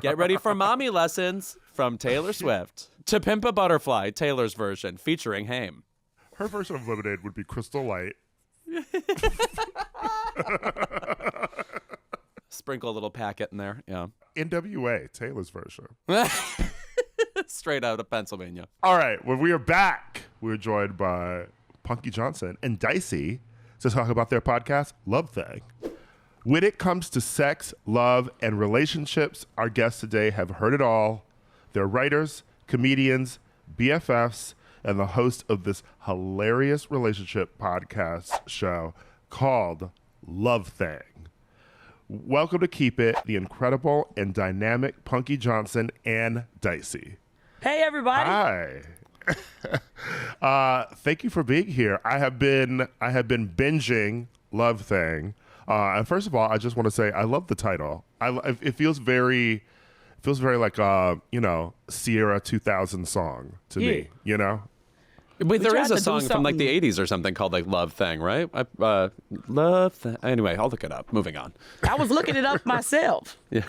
[SPEAKER 2] Get ready for Mommy Lessons from Taylor Swift. To Pimp a Butterfly, Taylor's version, featuring Haim.
[SPEAKER 5] Her version of Lemonade would be Crystal Light.
[SPEAKER 2] Sprinkle a little packet in there, yeah.
[SPEAKER 5] NWA, Taylor's version.
[SPEAKER 2] Straight out of Pennsylvania.
[SPEAKER 5] All right, when we are back, we're joined by Punkie Johnson and Dicey to talk about their podcast, Love Thang. When it comes to sex, love, and relationships, our guests today have heard it all. They're writers, comedians, BFFs, and the host of this hilarious relationship podcast show called Love Thang. Welcome to Keep It, the incredible and dynamic Punkie Johnson and Dicey.
[SPEAKER 1] Hey, everybody.
[SPEAKER 5] Hi. Thank you for being here. I have been binging Love Thang. And first of all, I just want to say I love the title. It feels very like Sierra 2000 song to me,
[SPEAKER 2] Wait, there is a song from like the 80s or something called like Love Thang, right? Love Thang. Anyway, I'll look it up. Moving on.
[SPEAKER 1] I was looking it up myself.
[SPEAKER 2] Yeah.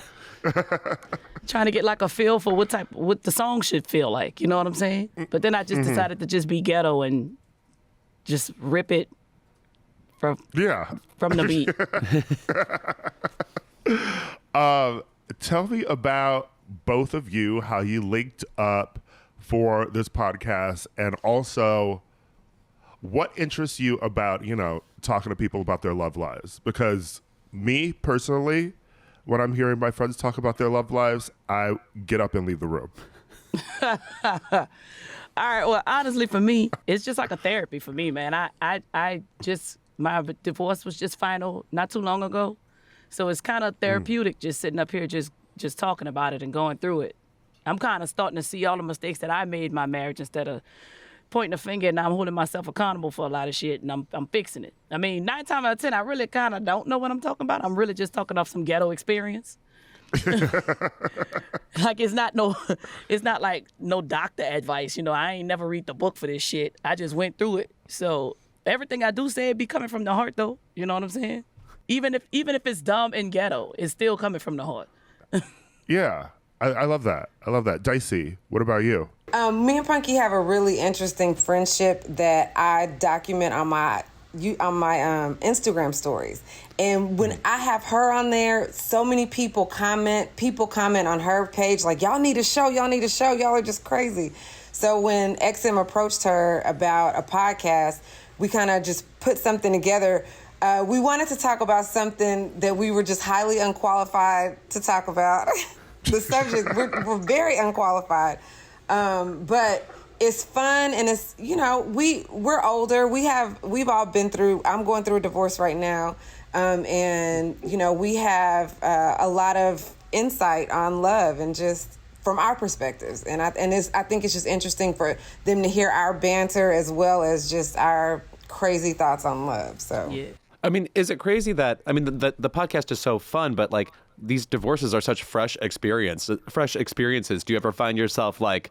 [SPEAKER 1] Trying to get like a feel for what the song should feel like. You know what I'm saying? But then I just decided to just be ghetto and just rip it from the beat.
[SPEAKER 5] Tell me about both of you, how you linked up for this podcast, and also what interests you about, talking to people about their love lives. Because me personally, when I'm hearing my friends talk about their love lives, I get up and leave the room.
[SPEAKER 1] All right. Well, honestly, for me, it's just like a therapy for me, man. My divorce was just final not too long ago. So it's kind of therapeutic just sitting up here, just talking about it and going through it. I'm kind of starting to see all the mistakes that I made in my marriage instead of pointing a finger and I'm holding myself accountable for a lot of shit and I'm fixing it. I mean, 9 times out of 10, I really kind of don't know what I'm talking about. I'm really just talking off some ghetto experience. Like it's not like no doctor advice. I ain't never read the book for this shit. I just went through it. So everything I do say it be coming from the heart though. You know what I'm saying? Even if it's dumb and ghetto, it's still coming from the heart.
[SPEAKER 5] Yeah. I love that. I love that. Dicey, what about you?
[SPEAKER 6] Me and Punkie have a really interesting friendship that I document on my Instagram stories. And when I have her on there, so many people comment on her page like, y'all need a show, y'all are just crazy. So when XM approached her about a podcast, we kind of just put something together. We wanted to talk about something that we were just highly unqualified to talk about. The subject, we're very unqualified. But it's fun and it's, we're older. We've all been through, I'm going through a divorce right now. And we have a lot of insight on love and just from our perspectives. And I think it's just interesting for them to hear our banter as well as just our crazy thoughts on love. So,
[SPEAKER 1] yeah.
[SPEAKER 2] I mean, is it crazy that, the podcast is so fun, but like these divorces are such fresh experiences. Do you ever find yourself like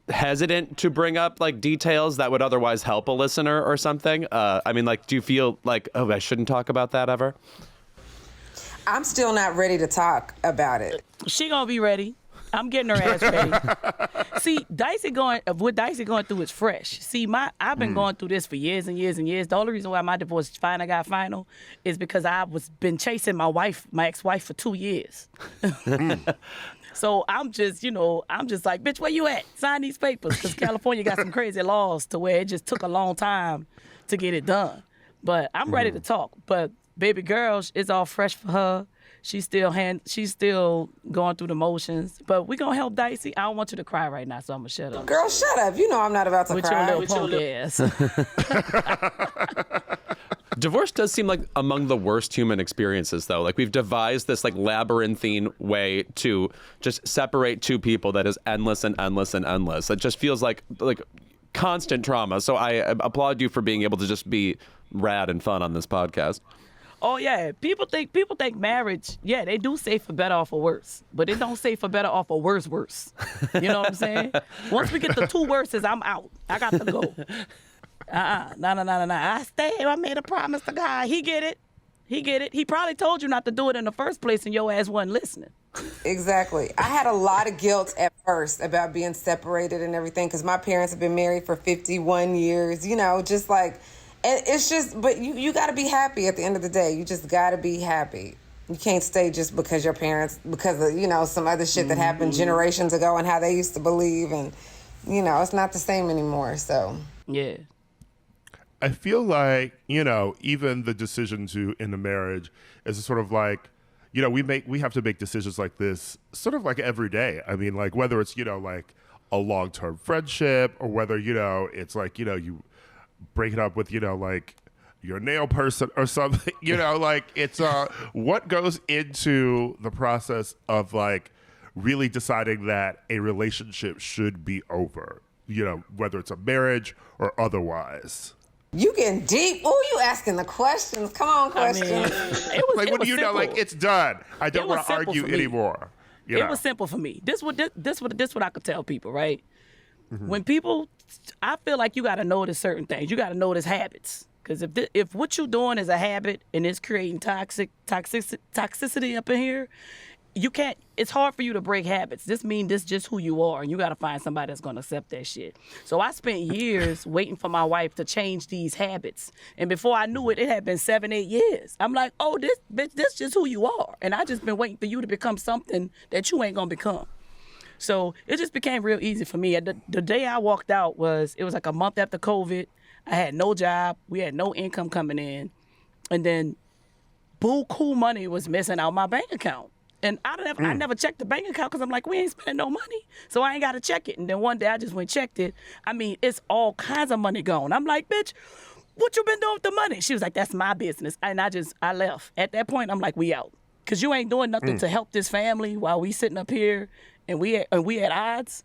[SPEAKER 2] hesitant to bring up like details that would otherwise help a listener or something? Do you feel like, oh, I shouldn't talk about that ever?
[SPEAKER 6] I'm still not ready to talk about it.
[SPEAKER 1] She gonna be ready. I'm getting her ass ready. See, what Dicey going through is fresh. See, I've been going through this for years and years and years. The only reason why my divorce finally got final is because I been chasing my ex-wife for 2 years. So I'm just like, bitch, where you at? Sign these papers, because California got some crazy laws to where it just took a long time to get it done. But I'm ready to talk. But baby girl, it's all fresh for her. She's still going through the motions, but we're gonna help Dicey. I don't want you to cry right now, so I'm gonna shut up.
[SPEAKER 6] Girl, shut up. You know I'm not about to cry.
[SPEAKER 1] With your little ass.
[SPEAKER 2] Divorce does seem like among the worst human experiences, though. Like, we've devised this like labyrinthine way to just separate two people that is endless and endless and endless. It just feels like constant trauma. So I applaud you for being able to just be rad and fun on this podcast.
[SPEAKER 1] Oh yeah, people think marriage. Yeah, they do say for better or for worse, but it don't say for better or for worse. You know what I'm saying? Once we get the two worses, I'm out. I got to go. No. I stay. I made a promise to God. He get it. He probably told you not to do it in the first place, and your ass wasn't listening.
[SPEAKER 6] Exactly. I had a lot of guilt at first about being separated and everything, because my parents have been married for 51 years. You know, just like. It's just, but you got to be happy at the end of the day. You just got to be happy. You can't stay just because your parents, because of, some other shit that happened generations ago and how they used to believe. And, it's not the same anymore. So,
[SPEAKER 1] yeah.
[SPEAKER 5] I feel like, even the decision to end a marriage is sort of like, we have to make decisions like this sort of like every day. I mean, like whether it's, like a long-term friendship or whether, it's like, you break it up with, like your nail person or something, like it's what goes into the process of like really deciding that a relationship should be over, whether it's a marriage or otherwise.
[SPEAKER 6] You getting deep. Oh, you asking the questions. Come on, questions.
[SPEAKER 1] I mean,
[SPEAKER 5] when
[SPEAKER 1] simple.
[SPEAKER 5] Like it's done. I don't want to argue anymore.
[SPEAKER 1] It was simple for me. This what I could tell people, right? When people, I feel like you got to notice certain things. You got to notice habits. Because if what you're doing is a habit and it's creating toxicity up in here, you can't, it's hard for you to break habits. This means this just who you are, and you got to find somebody that's going to accept that shit. So I spent years waiting for my wife to change these habits. And before I knew it, it had been 7-8 years. I'm like, oh, this bitch, this just who you are. And I just been waiting for you to become something that you ain't going to become. So it just became real easy for me. The day I walked out it was like a month after COVID. I had no job. We had no income coming in. And then buku money was missing out my bank account. And I never checked the bank account because I'm like, we ain't spending no money. So I ain't got to check it. And then one day I just went and checked it. I mean, it's all kinds of money gone. I'm like, bitch, what you been doing with the money? She was like, that's my business. And I left. At that point, I'm like, we out. Because you ain't doing nothing to help this family while we sitting up here and we at odds.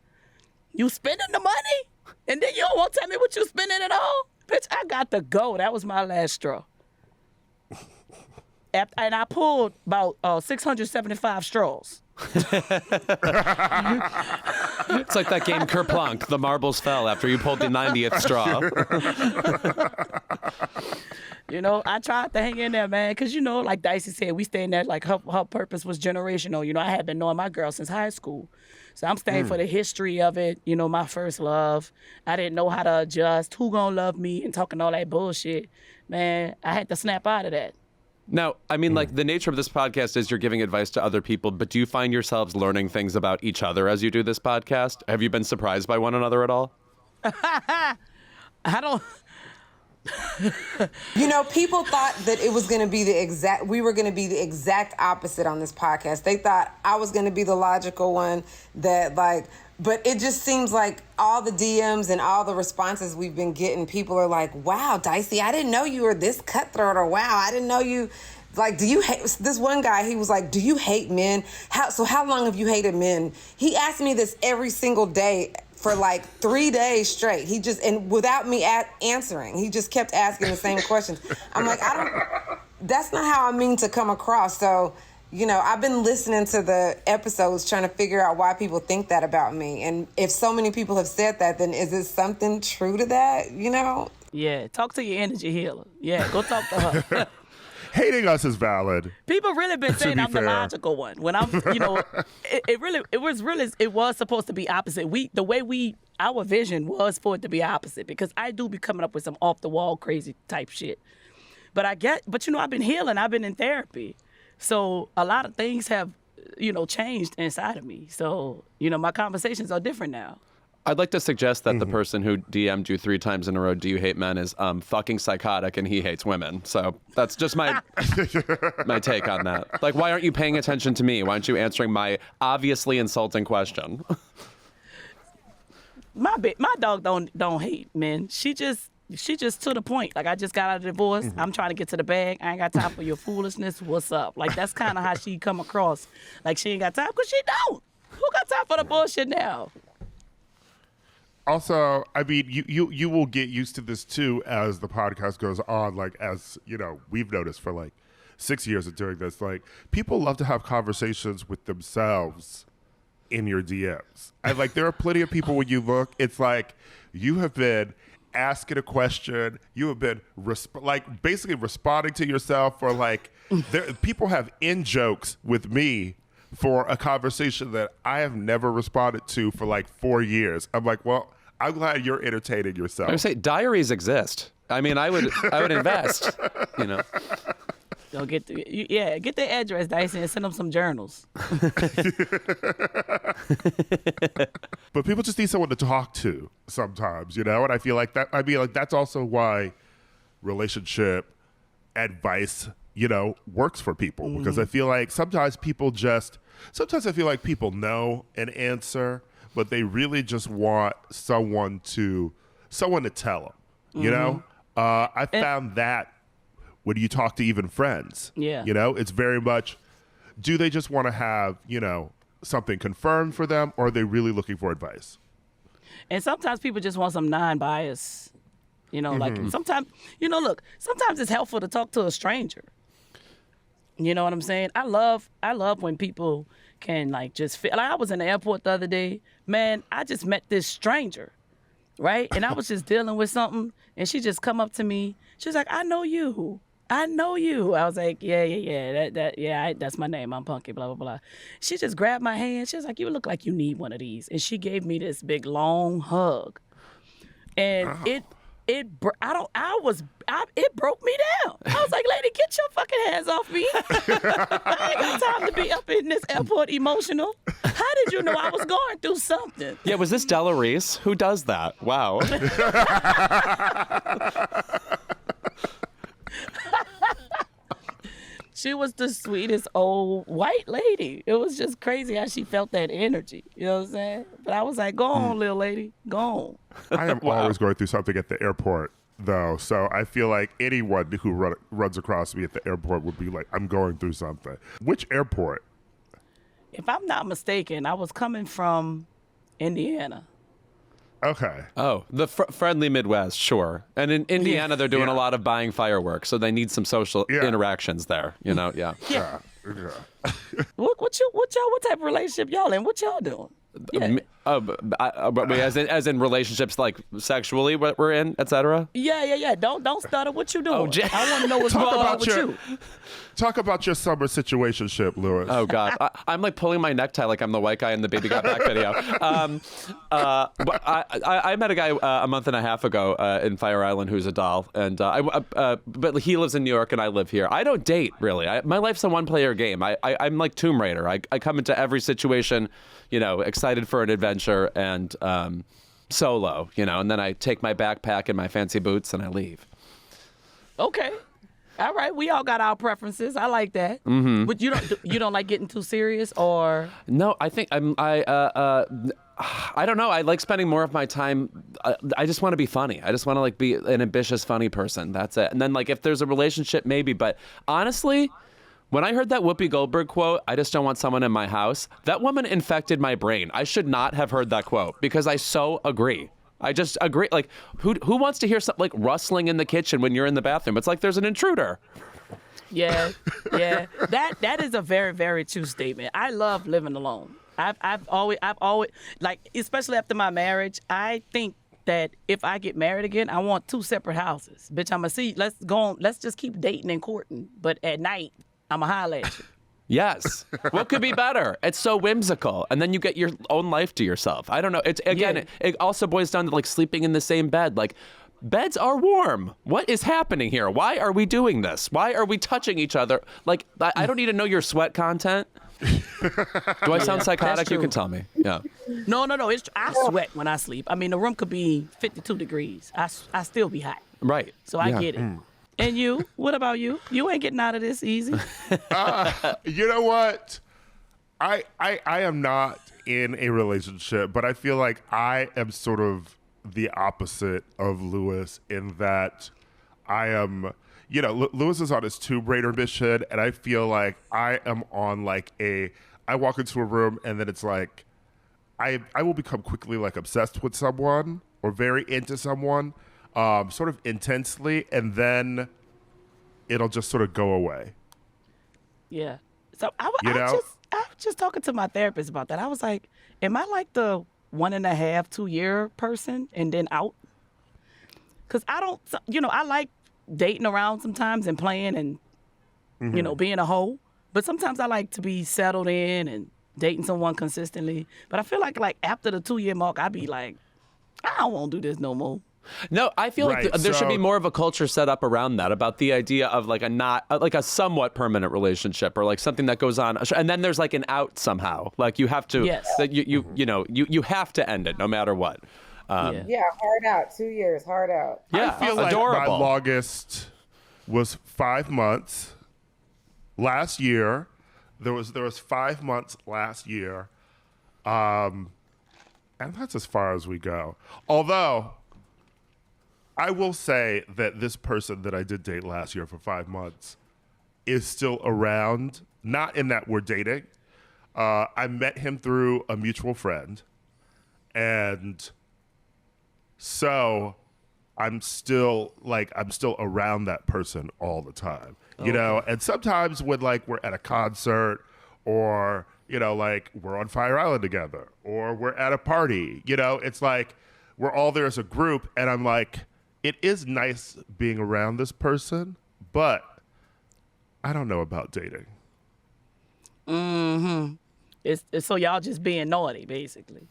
[SPEAKER 1] You spending the money? And then you don't want to tell me what you spending at all? Bitch, I got to go. That was my last straw. And I pulled about 675 straws.
[SPEAKER 2] It's like that game Kerplunk. The marbles fell after you pulled the 90th straw.
[SPEAKER 1] I tried to hang in there, man, because, like Dicey said, we staying there, like her purpose was generational. I had been knowing my girl since high school. So I'm staying for the history of it, my first love. I didn't know how to adjust, who gonna love me, and talking all that bullshit. Man, I had to snap out of that.
[SPEAKER 2] Now, I mean, like, the nature of this podcast is you're giving advice to other people, but do you find yourselves learning things about each other as you do this podcast? Have you been surprised by one another at all?
[SPEAKER 1] I don't...
[SPEAKER 6] People thought that it was going to be we were going to be the exact opposite on this podcast. They thought I was going to be the logical one that but it just seems like all the DMs and all the responses we've been getting, people are like, wow, Dicey, I didn't know you were this cutthroat, or wow, I didn't know you, do you hate, this one guy, he was like, do you hate men? How long have you hated men? He asked me this every single day for 3 days straight. He just, and without me answering, he just kept asking the same questions. I'm like, that's not how I mean to come across. So, I've been listening to the episodes trying to figure out why people think that about me. And if so many people have said that, then is it something true to that,
[SPEAKER 1] Yeah, talk to your energy healer. Yeah, go talk to her.
[SPEAKER 5] hating us is valid.
[SPEAKER 1] People really been saying I'm the
[SPEAKER 5] fair.
[SPEAKER 1] logical one. When I'm, it was supposed to be opposite. Our vision was for it to be opposite because I do be coming up with some off the wall crazy type shit. But I've been healing. I've been in therapy. So a lot of things have, changed inside of me. So, my conversations are different now.
[SPEAKER 2] I'd like to suggest that the person who DM'd you 3 times in a row, do you hate men, is fucking psychotic and he hates women. So that's just my my take on that. Like, why aren't you paying attention to me? Why aren't you answering my obviously insulting question?
[SPEAKER 1] My dog don't hate men. She just to the point. Like, I just got out of divorce. I'm trying to get to the bag. I ain't got time for your foolishness. What's up? Like, that's kind of how she come across. Like, she ain't got time because she don't. Who got time for the bullshit now?
[SPEAKER 5] Also, I mean, you will get used to this too as the podcast goes on. Like, as we've noticed for like 6 years of doing this, like, people love to have conversations with themselves in your DMs. And like, there are plenty of people when you look, it's like you have been asking a question, you have been basically responding to yourself, or like people have in jokes with me for a conversation that I have never responded to for like 4 year. I'm like, well, I'm glad you're entertaining yourself.
[SPEAKER 2] I would say diaries exist. I mean, I would invest,
[SPEAKER 1] Go get the address, Dicey, and send them some journals.
[SPEAKER 5] But people just need someone to talk to sometimes, and I feel like that. I mean, like, that's also why relationship advice, works for people, because I feel like sometimes I feel like people know an answer, but they really just want someone to tell them. I found that when you talk to even friends, it's very much, do they just want to have, something confirmed for them, or are they really looking for advice?
[SPEAKER 1] And sometimes people just want some non-bias, like sometimes, sometimes it's helpful to talk to a stranger. You know what I'm saying? I love when people can like just feel. Like, I was in the airport the other day, man, I just met this stranger, right? And I was just dealing with something, and she just come up to me. She's like, I know you. I was like, that's my name. I'm Punkie, blah, blah, blah. She just grabbed my hand. She was like, you look like you need one of these. And she gave me this big, long hug. And it broke me down. I was like, lady, get your fucking hands off me. I ain't got time to be up in this airport emotional. How did you know I was going through something?
[SPEAKER 2] Yeah, was this Della Reese? Who does that? Wow.
[SPEAKER 1] She was the sweetest old white lady. It was just crazy how she felt that energy. You know what I'm saying? But I was like, go on, little lady. Go on.
[SPEAKER 5] I am always going through something at the airport, though. So I feel like anyone who runs across me at the airport would be like, I'm going through something. Which airport?
[SPEAKER 1] If I'm not mistaken, I was coming from Indiana.
[SPEAKER 5] Okay.
[SPEAKER 2] Oh, the friendly Midwest, sure. And in Indiana, they're doing a lot of buying fireworks, so they need some social interactions there. Yeah.
[SPEAKER 1] What type of relationship y'all in? What y'all doing? Yeah.
[SPEAKER 2] As in relationships, like sexually, what we're in, etc.
[SPEAKER 1] Yeah. Don't stutter. What you doing?
[SPEAKER 2] Oh,
[SPEAKER 1] I want to know what's going on with you.
[SPEAKER 5] Talk about your summer situationship, Louis.
[SPEAKER 2] Oh God, I'm like pulling my necktie like I'm the white guy in the Baby Got Back video. But I met a guy a month and a half ago in Fire Island who's a doll, and but he lives in New York and I live here. I don't date really. My life's a one-player game. I'm like Tomb Raider. I come into every situation, excited for an adventure and solo, and then I take my backpack and my fancy boots and I leave.
[SPEAKER 1] Okay. All right, we all got our preferences. I like that. Mm-hmm. But you don't like getting too serious, or?
[SPEAKER 2] No, I think I don't know. I like spending more of my time. I just want to be funny. I just want to like be an ambitious, funny person. That's it. And then like if there's a relationship, maybe. But honestly, when I heard that Whoopi Goldberg quote, I just don't want someone in my house, that woman infected my brain. I should not have heard that quote because I so agree. I just agree. Like, who wants to hear something like rustling in the kitchen when you're in the bathroom? It's like there's an intruder.
[SPEAKER 1] Yeah. That is a very, very true statement. I love living alone. I've always like, especially after my marriage, I think that if I get married again, I want 2 separate houses. Bitch, I'ma see, let's go on, let's just keep dating and courting. But at night, I'ma holler at you.
[SPEAKER 2] Yes. What could be better? It's so whimsical. And then you get your own life to yourself. I don't know. It's again, it also boils down to like sleeping in the same bed. Like, beds are warm. What is happening here? Why are we doing this? Why are we touching each other? Like, I don't need to know your sweat content. Do I sound psychotic? You can tell me. Yeah.
[SPEAKER 1] No. I sweat when I sleep. I mean, the room could be 52 degrees. I still be hot.
[SPEAKER 2] Right.
[SPEAKER 1] So I get it. And you? What about you? You ain't getting out of this easy.
[SPEAKER 5] You know what? I am not in a relationship, but I feel like I am sort of the opposite of Louis in that I am, Louis is on his Tomb Raider mission, and I feel like I am on like I walk into a room and then it's like, I will become quickly like obsessed with someone or very into someone, sort of intensely, and then it'll just sort of go away.
[SPEAKER 1] Yeah. So I was just talking to my therapist about that. I was like, am I like the 1.5, 2 year person and then out? Because I don't, I like dating around sometimes and playing and, being a hoe. But sometimes I like to be settled in and dating someone consistently. But I feel like after the 2 year mark, I'd be like, I don't want to do this no more.
[SPEAKER 2] No, I feel like there should be more of a culture set up around that, about the idea of like a somewhat permanent relationship, or like something that goes on, and then there's like an out somehow. Like you have to, you have to end it no matter what.
[SPEAKER 6] Hard out. 2 years, hard out.
[SPEAKER 2] Yeah,
[SPEAKER 5] I feel like
[SPEAKER 2] adorable.
[SPEAKER 5] my longest was 5 months. Last year, there was 5 months last year, and that's as far as we go. Although, I will say that this person that I did date last year for 5 months is still around, not in that we're dating. I met him through a mutual friend, and so I'm still around that person all the time, and sometimes when like we're at a concert or, like we're on Fire Island together or we're at a party, it's like we're all there as a group, and I'm like, it is nice being around this person, but I don't know about dating.
[SPEAKER 1] Mm-hmm. It's so y'all just being naughty, basically.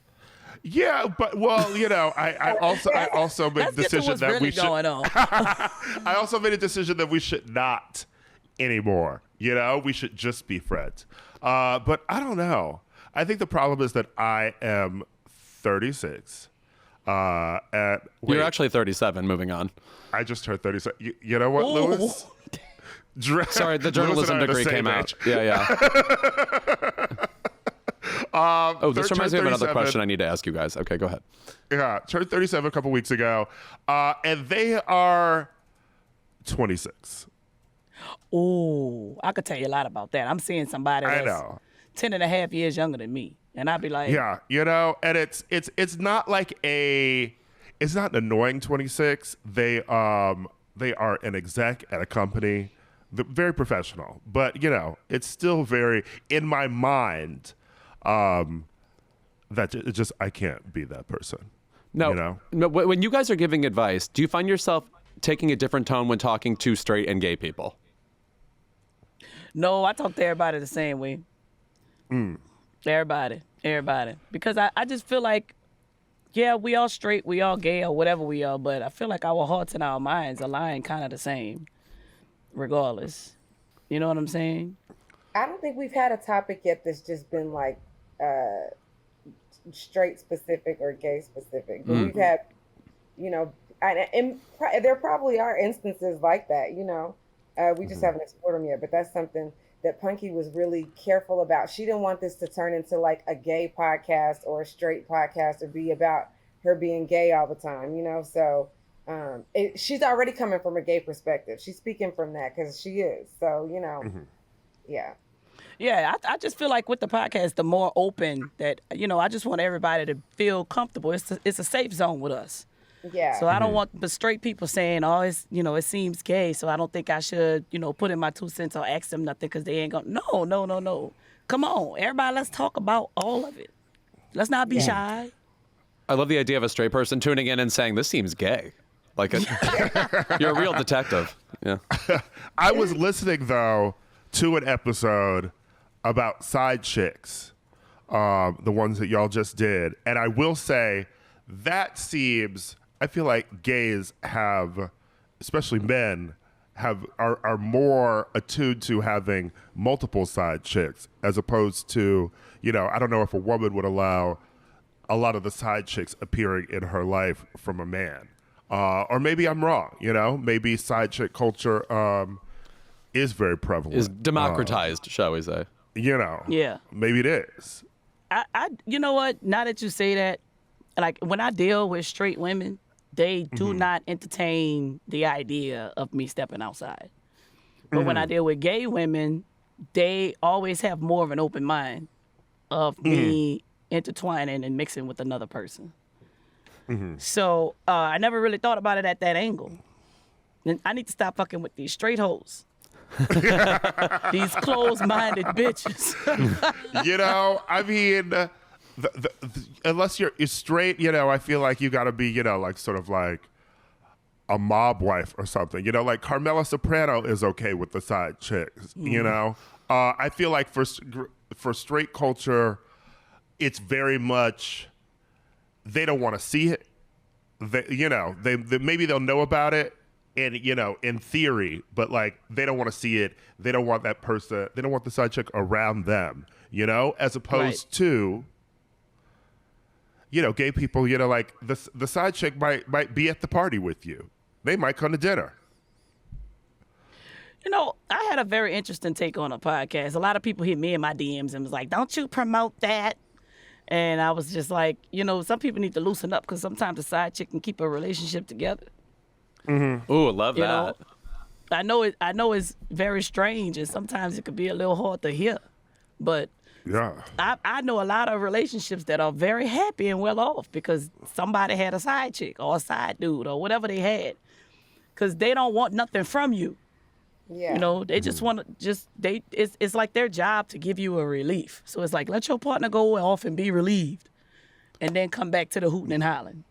[SPEAKER 5] Yeah, but I also made a decision that we should.
[SPEAKER 1] Going on.
[SPEAKER 5] I also made a decision that we should not anymore. We should just be friends. But I don't know. I think the problem is that I am 36.
[SPEAKER 2] You're actually 37. Moving on.
[SPEAKER 5] I just turned 37. You know what,
[SPEAKER 1] Ooh.
[SPEAKER 5] Louis?
[SPEAKER 2] Sorry, the journalism degree came out. Yeah. This reminds me of another question I need to ask you guys. Okay, go ahead.
[SPEAKER 5] Yeah, turned 37 a couple weeks ago, and they are 26.
[SPEAKER 1] Ooh, I could tell you a lot about that. I'm seeing somebody that's 10 and a half years younger than me. And I'd be like,
[SPEAKER 5] yeah, and it's not like it's not an annoying 26. They are an exec at a company, very professional, but it's still very in my mind that it just I can't be that person.
[SPEAKER 2] No, when you guys are giving advice, do you find yourself taking a different tone when talking to straight and gay people?
[SPEAKER 1] No, I talk to everybody the same way. Everybody. Because I just feel like, yeah, we all straight, we all gay or whatever we are, but I feel like our hearts and our minds align kind of the same, regardless. You know what I'm saying?
[SPEAKER 6] I don't think we've had a topic yet that's just been like straight specific or gay specific. But we've had, and there probably are instances like that, we just haven't explored them yet, but that's something that Punkie was really careful about. She didn't want this to turn into like a gay podcast or a straight podcast or be about her being gay all the time, So she's already coming from a gay perspective. She's speaking from that because she is. So, yeah.
[SPEAKER 1] Yeah, I just feel like with the podcast, the more open that, I just want everybody to feel comfortable. It's a safe zone with us.
[SPEAKER 6] Yeah.
[SPEAKER 1] So I don't want the straight people saying, oh, it seems gay, so I don't think I should, put in my 2 cents or ask them nothing because they ain't going to. No. Come on, everybody, let's talk about all of it. Let's not be shy.
[SPEAKER 2] I love the idea of a straight person tuning in and saying, this seems gay. Like, you're a real detective. Yeah.
[SPEAKER 5] I was listening, though, to an episode about side chicks, the ones that y'all just did. And I will say that seems, I feel like gays have, especially men, are more attuned to having multiple side chicks as opposed to, I don't know if a woman would allow a lot of the side chicks appearing in her life from a man. Or maybe I'm wrong, maybe side chick culture is very prevalent.
[SPEAKER 2] Is democratized, shall we say.
[SPEAKER 1] Yeah.
[SPEAKER 5] Maybe it is.
[SPEAKER 1] You know what? Now that you say that, like when I deal with straight women, they do not entertain the idea of me stepping outside. But when I deal with gay women, they always have more of an open mind of me intertwining and mixing with another person. So I never really thought about it at that angle. And I need to stop fucking with these straight hoes. These closed-minded bitches.
[SPEAKER 5] I mean, unless you're straight, I feel like you got to be, like sort of like a mob wife or something. Like Carmela Soprano is okay with the side chicks. I feel like for straight culture, it's very much they don't want to see it. They maybe they'll know about it. And, in theory, but like, they don't want to see it. They don't want that person. They don't want the side chick around them, as opposed to, gay people, like the side chick might be at the party with you. They might come to dinner.
[SPEAKER 1] I had a very interesting take on a podcast. A lot of people hit me in my DMs and was like, don't you promote that? And I was just like, some people need to loosen up because sometimes the side chick can keep a relationship together.
[SPEAKER 2] Ooh, love that.
[SPEAKER 1] I know it's very strange, and sometimes it could be a little hard to hear, but
[SPEAKER 5] yeah,
[SPEAKER 1] I know a lot of relationships that are very happy and well off because somebody had a side chick or a side dude or whatever they had, because they don't want nothing from you.
[SPEAKER 6] Yeah.
[SPEAKER 1] They just want to it's like their job to give you a relief. So it's like, let your partner go off and be relieved. And then come back to the hooting and hollering.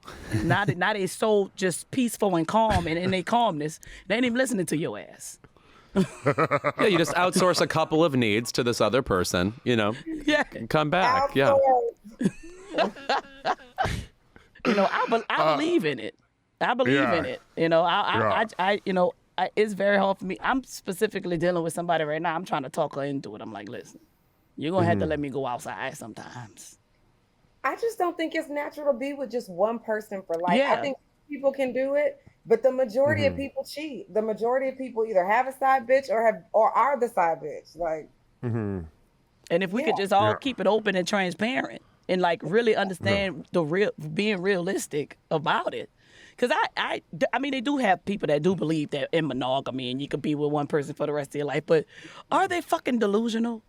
[SPEAKER 1] Now they so just peaceful and calm, and in their calmness, they ain't even listening to your ass.
[SPEAKER 2] Yeah, you just outsource a couple of needs to this other person,
[SPEAKER 1] Yeah.
[SPEAKER 2] and come back. Yeah.
[SPEAKER 1] I believe in it. I believe in it. It's very hard for me. I'm specifically dealing with somebody right now. I'm trying to talk her into it. I'm like, listen, you're gonna have to let me go outside sometimes.
[SPEAKER 6] I just don't think it's natural to be with just one person for life.
[SPEAKER 1] Yeah.
[SPEAKER 6] I think people can do it, but the majority of people cheat. The majority of people either have a side bitch or are the side bitch. Like,
[SPEAKER 1] and if we could just all keep it open and transparent and like really understand being realistic about it. Because I mean, they do have people that do believe that in monogamy and you could be with one person for the rest of your life, but are they fucking delusional?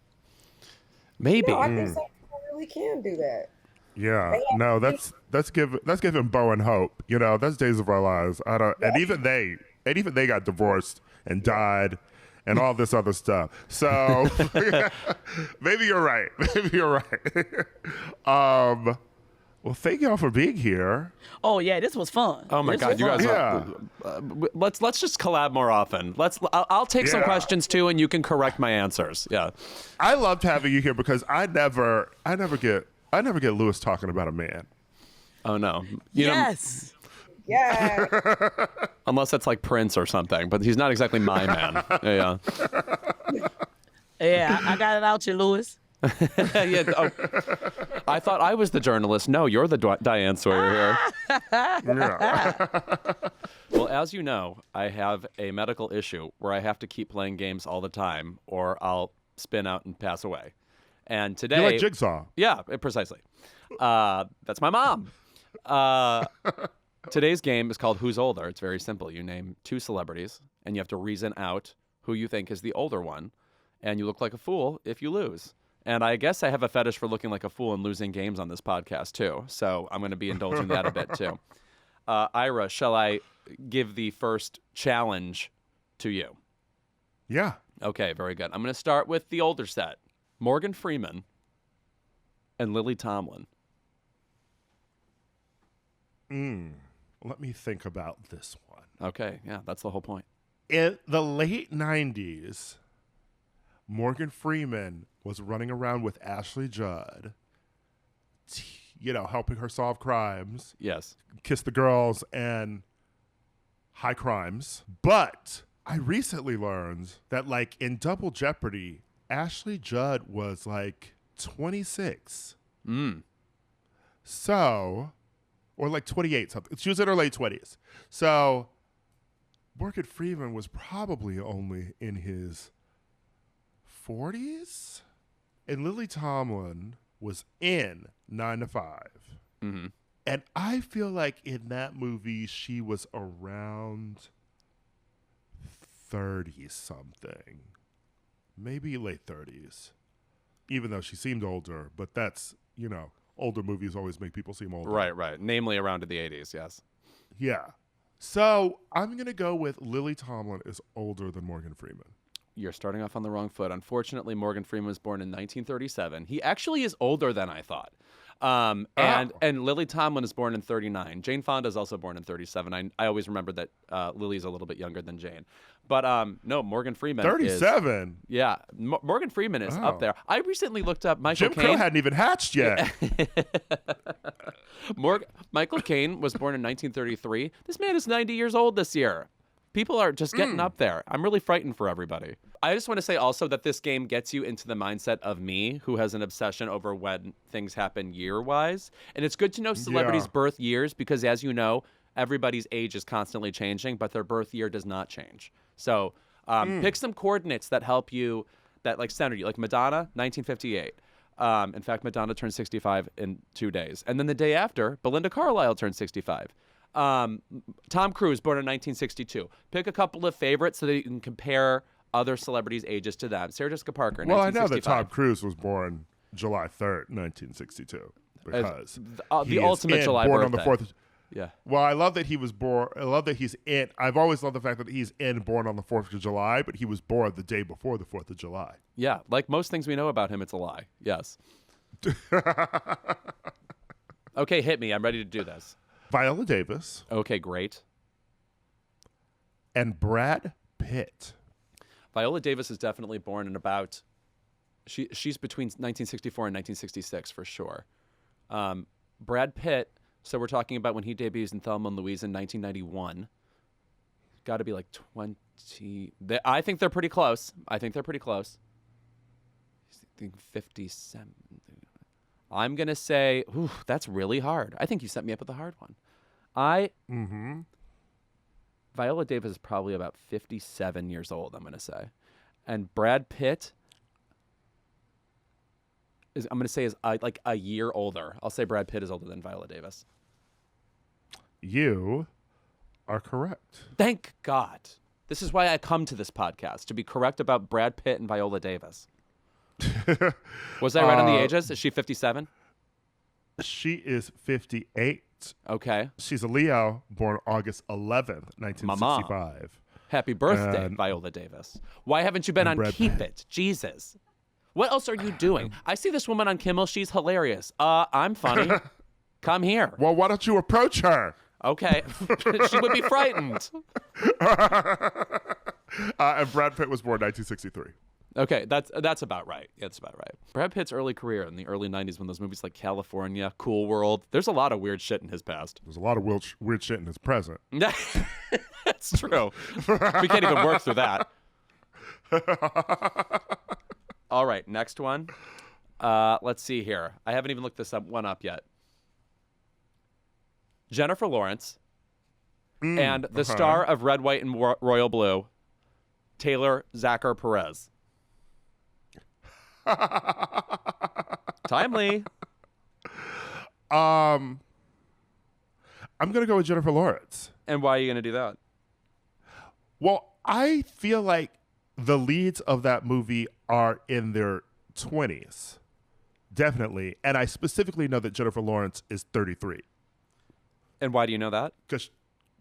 [SPEAKER 2] Maybe.
[SPEAKER 6] I think some people really can do that.
[SPEAKER 5] Yeah, no, that's giving Bowen hope. That's Days of Our Lives. And even they got divorced and died, and all this other stuff. So maybe you're right. Well, thank y'all for being here.
[SPEAKER 1] Oh yeah, this was fun.
[SPEAKER 2] Oh my God, you guys! Let's just collab more often. I'll take some questions too, and you can correct my answers. Yeah,
[SPEAKER 5] I loved having you here because I never get Louis talking about a man.
[SPEAKER 2] Oh no!
[SPEAKER 1] Yes.
[SPEAKER 6] Yeah.
[SPEAKER 2] Unless that's like Prince or something, but he's not exactly my man. Yeah.
[SPEAKER 1] Yeah, I got it out you, Louis.
[SPEAKER 2] Yeah. Oh, I thought I was the journalist. No, you're the Diane Sawyer here. Well, as you know, I have a medical issue where I have to keep playing games all the time, or I'll spin out and pass away. And today,
[SPEAKER 5] you like Jigsaw?
[SPEAKER 2] Yeah, precisely. That's my mom. Today's game is called Who's Older? It's very simple. You name two celebrities, and you have to reason out who you think is the older one, and you look like a fool if you lose. And I guess I have a fetish for looking like a fool and losing games on this podcast, too. So I'm going to be indulging that a bit, too. Ira, shall I give the first challenge to you?
[SPEAKER 5] Yeah.
[SPEAKER 2] Okay, very good. I'm going to start with the older set. Morgan Freeman and Lily Tomlin.
[SPEAKER 5] Let me think about this one.
[SPEAKER 2] Okay, yeah, that's the whole point.
[SPEAKER 5] In the late 90s, Morgan Freeman was running around with Ashley Judd, helping her solve crimes,
[SPEAKER 2] Yes.
[SPEAKER 5] kiss the girls, and high crimes. But I recently learned that, like, in Double Jeopardy, Ashley Judd was, like, 26. So, or like 28 something. She was in her late 20s. So, Morgan Freeman was probably only in his 40s. And Lily Tomlin was in 9 to 5.
[SPEAKER 2] Mm-hmm.
[SPEAKER 5] And I feel like in that movie, she was around 30 something. Maybe late 30s. Even though she seemed older. But that's, older movies always make people seem older.
[SPEAKER 2] Right. Namely around in the 80s, yes.
[SPEAKER 5] Yeah. So I'm going to go with Lily Tomlin is older than Morgan Freeman.
[SPEAKER 2] You're starting off on the wrong foot. Unfortunately, Morgan Freeman was born in 1937. He actually is older than I thought. And Lily Tomlin is born in 39. Jane Fonda is also born in 37. I always remember that Lily's a little bit younger than Jane. But no, Morgan Freeman
[SPEAKER 5] 37?
[SPEAKER 2] Yeah. Morgan Freeman is up there. I recently looked up Michael
[SPEAKER 5] Jim
[SPEAKER 2] Caine.
[SPEAKER 5] Crow hadn't even hatched yet.
[SPEAKER 2] Michael Caine was born in 1933. This man is 90 years old this year. People are just getting up there. I'm really frightened for everybody. I just want to say also that this game gets you into the mindset of me, who has an obsession over when things happen year-wise. And it's good to know celebrities' birth years because, as you know, everybody's age is constantly changing, but their birth year does not change. So pick some coordinates that help you, that like center you. Like Madonna, 1958. In fact, Madonna turned 65 in 2 days. And then the day after, Belinda Carlisle turned 65. Tom Cruise, born in 1962. Pick a couple of favorites so that you can compare other celebrities' ages to them. Sarah Jessica Parker,
[SPEAKER 5] Well, I know
[SPEAKER 2] 1965.
[SPEAKER 5] that Tom Cruise was born July 3rd, 1962. Because
[SPEAKER 2] the ultimate July
[SPEAKER 5] born
[SPEAKER 2] birthday.
[SPEAKER 5] on the 4th.
[SPEAKER 2] Yeah.
[SPEAKER 5] Well, I love that he was born. I love that he's in. I've always loved the fact that he's born on the 4th of July, but he was born the day before the 4th of July.
[SPEAKER 2] Yeah. Like most things we know about him, it's a lie. Yes. Okay, hit me. I'm ready to do this.
[SPEAKER 5] Viola Davis
[SPEAKER 2] Okay, great.
[SPEAKER 5] and Brad Pitt.
[SPEAKER 2] Viola Davis is definitely born in about. She's between 1964 and 1966 for sure. Brad Pitt. So we're talking about when he debuts in Thelma and Louise in 1991. Got to be like 20. I think they're pretty close. I think 57. I'm going to say, that's really hard. I think you set me up with a hard one. Viola Davis is probably about 57 years old, I'm going to say. And Brad Pitt is, I'm going to say, is like a year older. I'll say Brad Pitt is older than Viola Davis.
[SPEAKER 5] You are correct.
[SPEAKER 2] Thank God. This is why I come to this podcast, to be correct about Brad Pitt and Viola Davis. Was I right on the ages? Is she 57?
[SPEAKER 5] She is 58.
[SPEAKER 2] Okay.
[SPEAKER 5] She's a Leo, born August 11th, 1965.
[SPEAKER 2] Happy birthday, Viola Davis. Why haven't you been on
[SPEAKER 5] Brad
[SPEAKER 2] Keep
[SPEAKER 5] Pitt.
[SPEAKER 2] It? Jesus. What else are you doing? I see this woman on Kimmel. She's hilarious. I'm funny. Come here.
[SPEAKER 5] Well, why don't you approach her?
[SPEAKER 2] Okay. She would be frightened.
[SPEAKER 5] And Brad Pitt was born 1963.
[SPEAKER 2] Okay, that's about right. Yeah, that's about right. Brad Pitt's early career in the early 90s when those movies like California, Cool World, there's a lot of weird shit in his past.
[SPEAKER 5] There's a lot of weird shit in his present.
[SPEAKER 2] That's true. We can't even work through that. All right, next one. Let's see here. I haven't even looked this one up yet. Jennifer Lawrence and the star of Red, White, and Royal Blue, Taylor Zacher Perez. Timely.
[SPEAKER 5] I'm gonna go with Jennifer Lawrence.
[SPEAKER 2] And why are you going to do that?
[SPEAKER 5] Well, I feel like the leads of that movie are in their 20s. Definitely. And I specifically know that Jennifer Lawrence is 33.
[SPEAKER 2] And why do you know that?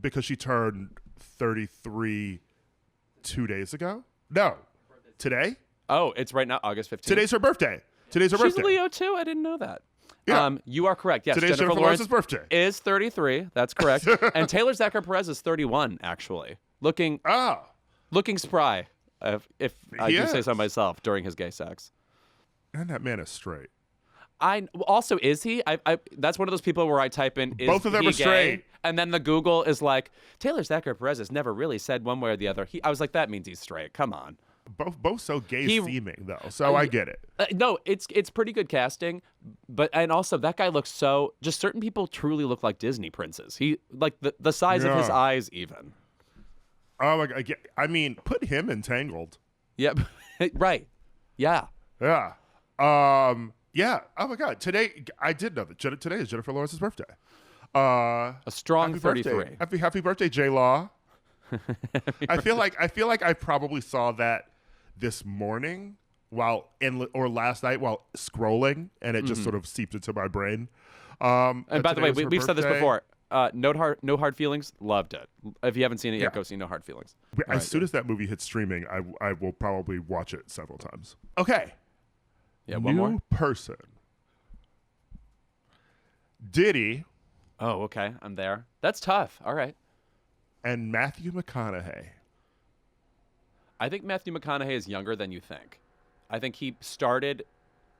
[SPEAKER 5] Because she turned 33 2 days ago? No. Today?
[SPEAKER 2] Oh, it's right now, August 15th.
[SPEAKER 5] Today's her birthday.
[SPEAKER 2] She's a Leo too? I didn't know that.
[SPEAKER 5] Yeah.
[SPEAKER 2] You are correct. Yes,
[SPEAKER 5] Today's Jennifer Lawrence's birthday.
[SPEAKER 2] Is 33. That's correct. And Taylor Zachary Perez is 31, actually. Looking spry, if I do say so myself, during his gay sex.
[SPEAKER 5] And that man is straight.
[SPEAKER 2] Also, is he? That's one of those people where I type in, is
[SPEAKER 5] both of them
[SPEAKER 2] he
[SPEAKER 5] are straight.
[SPEAKER 2] gay? And then the Google is like, Taylor Zachary Perez has never really said one way or the other. I was like, that means he's straight. Come on.
[SPEAKER 5] Both so gay-seeming, though, so I get it.
[SPEAKER 2] No, it's pretty good casting, and also that guy looks so. Just certain people truly look like Disney princes. He like the size of his eyes, even.
[SPEAKER 5] Oh my God! I mean, put him in Tangled.
[SPEAKER 2] Yep, right. Yeah.
[SPEAKER 5] Yeah. Yeah. Oh my God! Today I did know that today is Jennifer Lawrence's birthday.
[SPEAKER 2] A strong
[SPEAKER 5] happy
[SPEAKER 2] 33.
[SPEAKER 5] Birthday. Happy birthday, J Law. I feel like I probably saw that this morning or last night while scrolling, and it just sort of seeped into my brain.
[SPEAKER 2] And by the way, we've said this before. No hard feelings. Loved it. If you haven't seen it yet, go see No Hard Feelings.
[SPEAKER 5] As soon as that movie hits streaming, I will probably watch it several times. Okay.
[SPEAKER 2] Yeah. One more
[SPEAKER 5] person. Diddy.
[SPEAKER 2] Oh, okay. I'm there. That's tough. All right.
[SPEAKER 5] And Matthew McConaughey.
[SPEAKER 2] I think Matthew McConaughey is younger than you think. I think he started,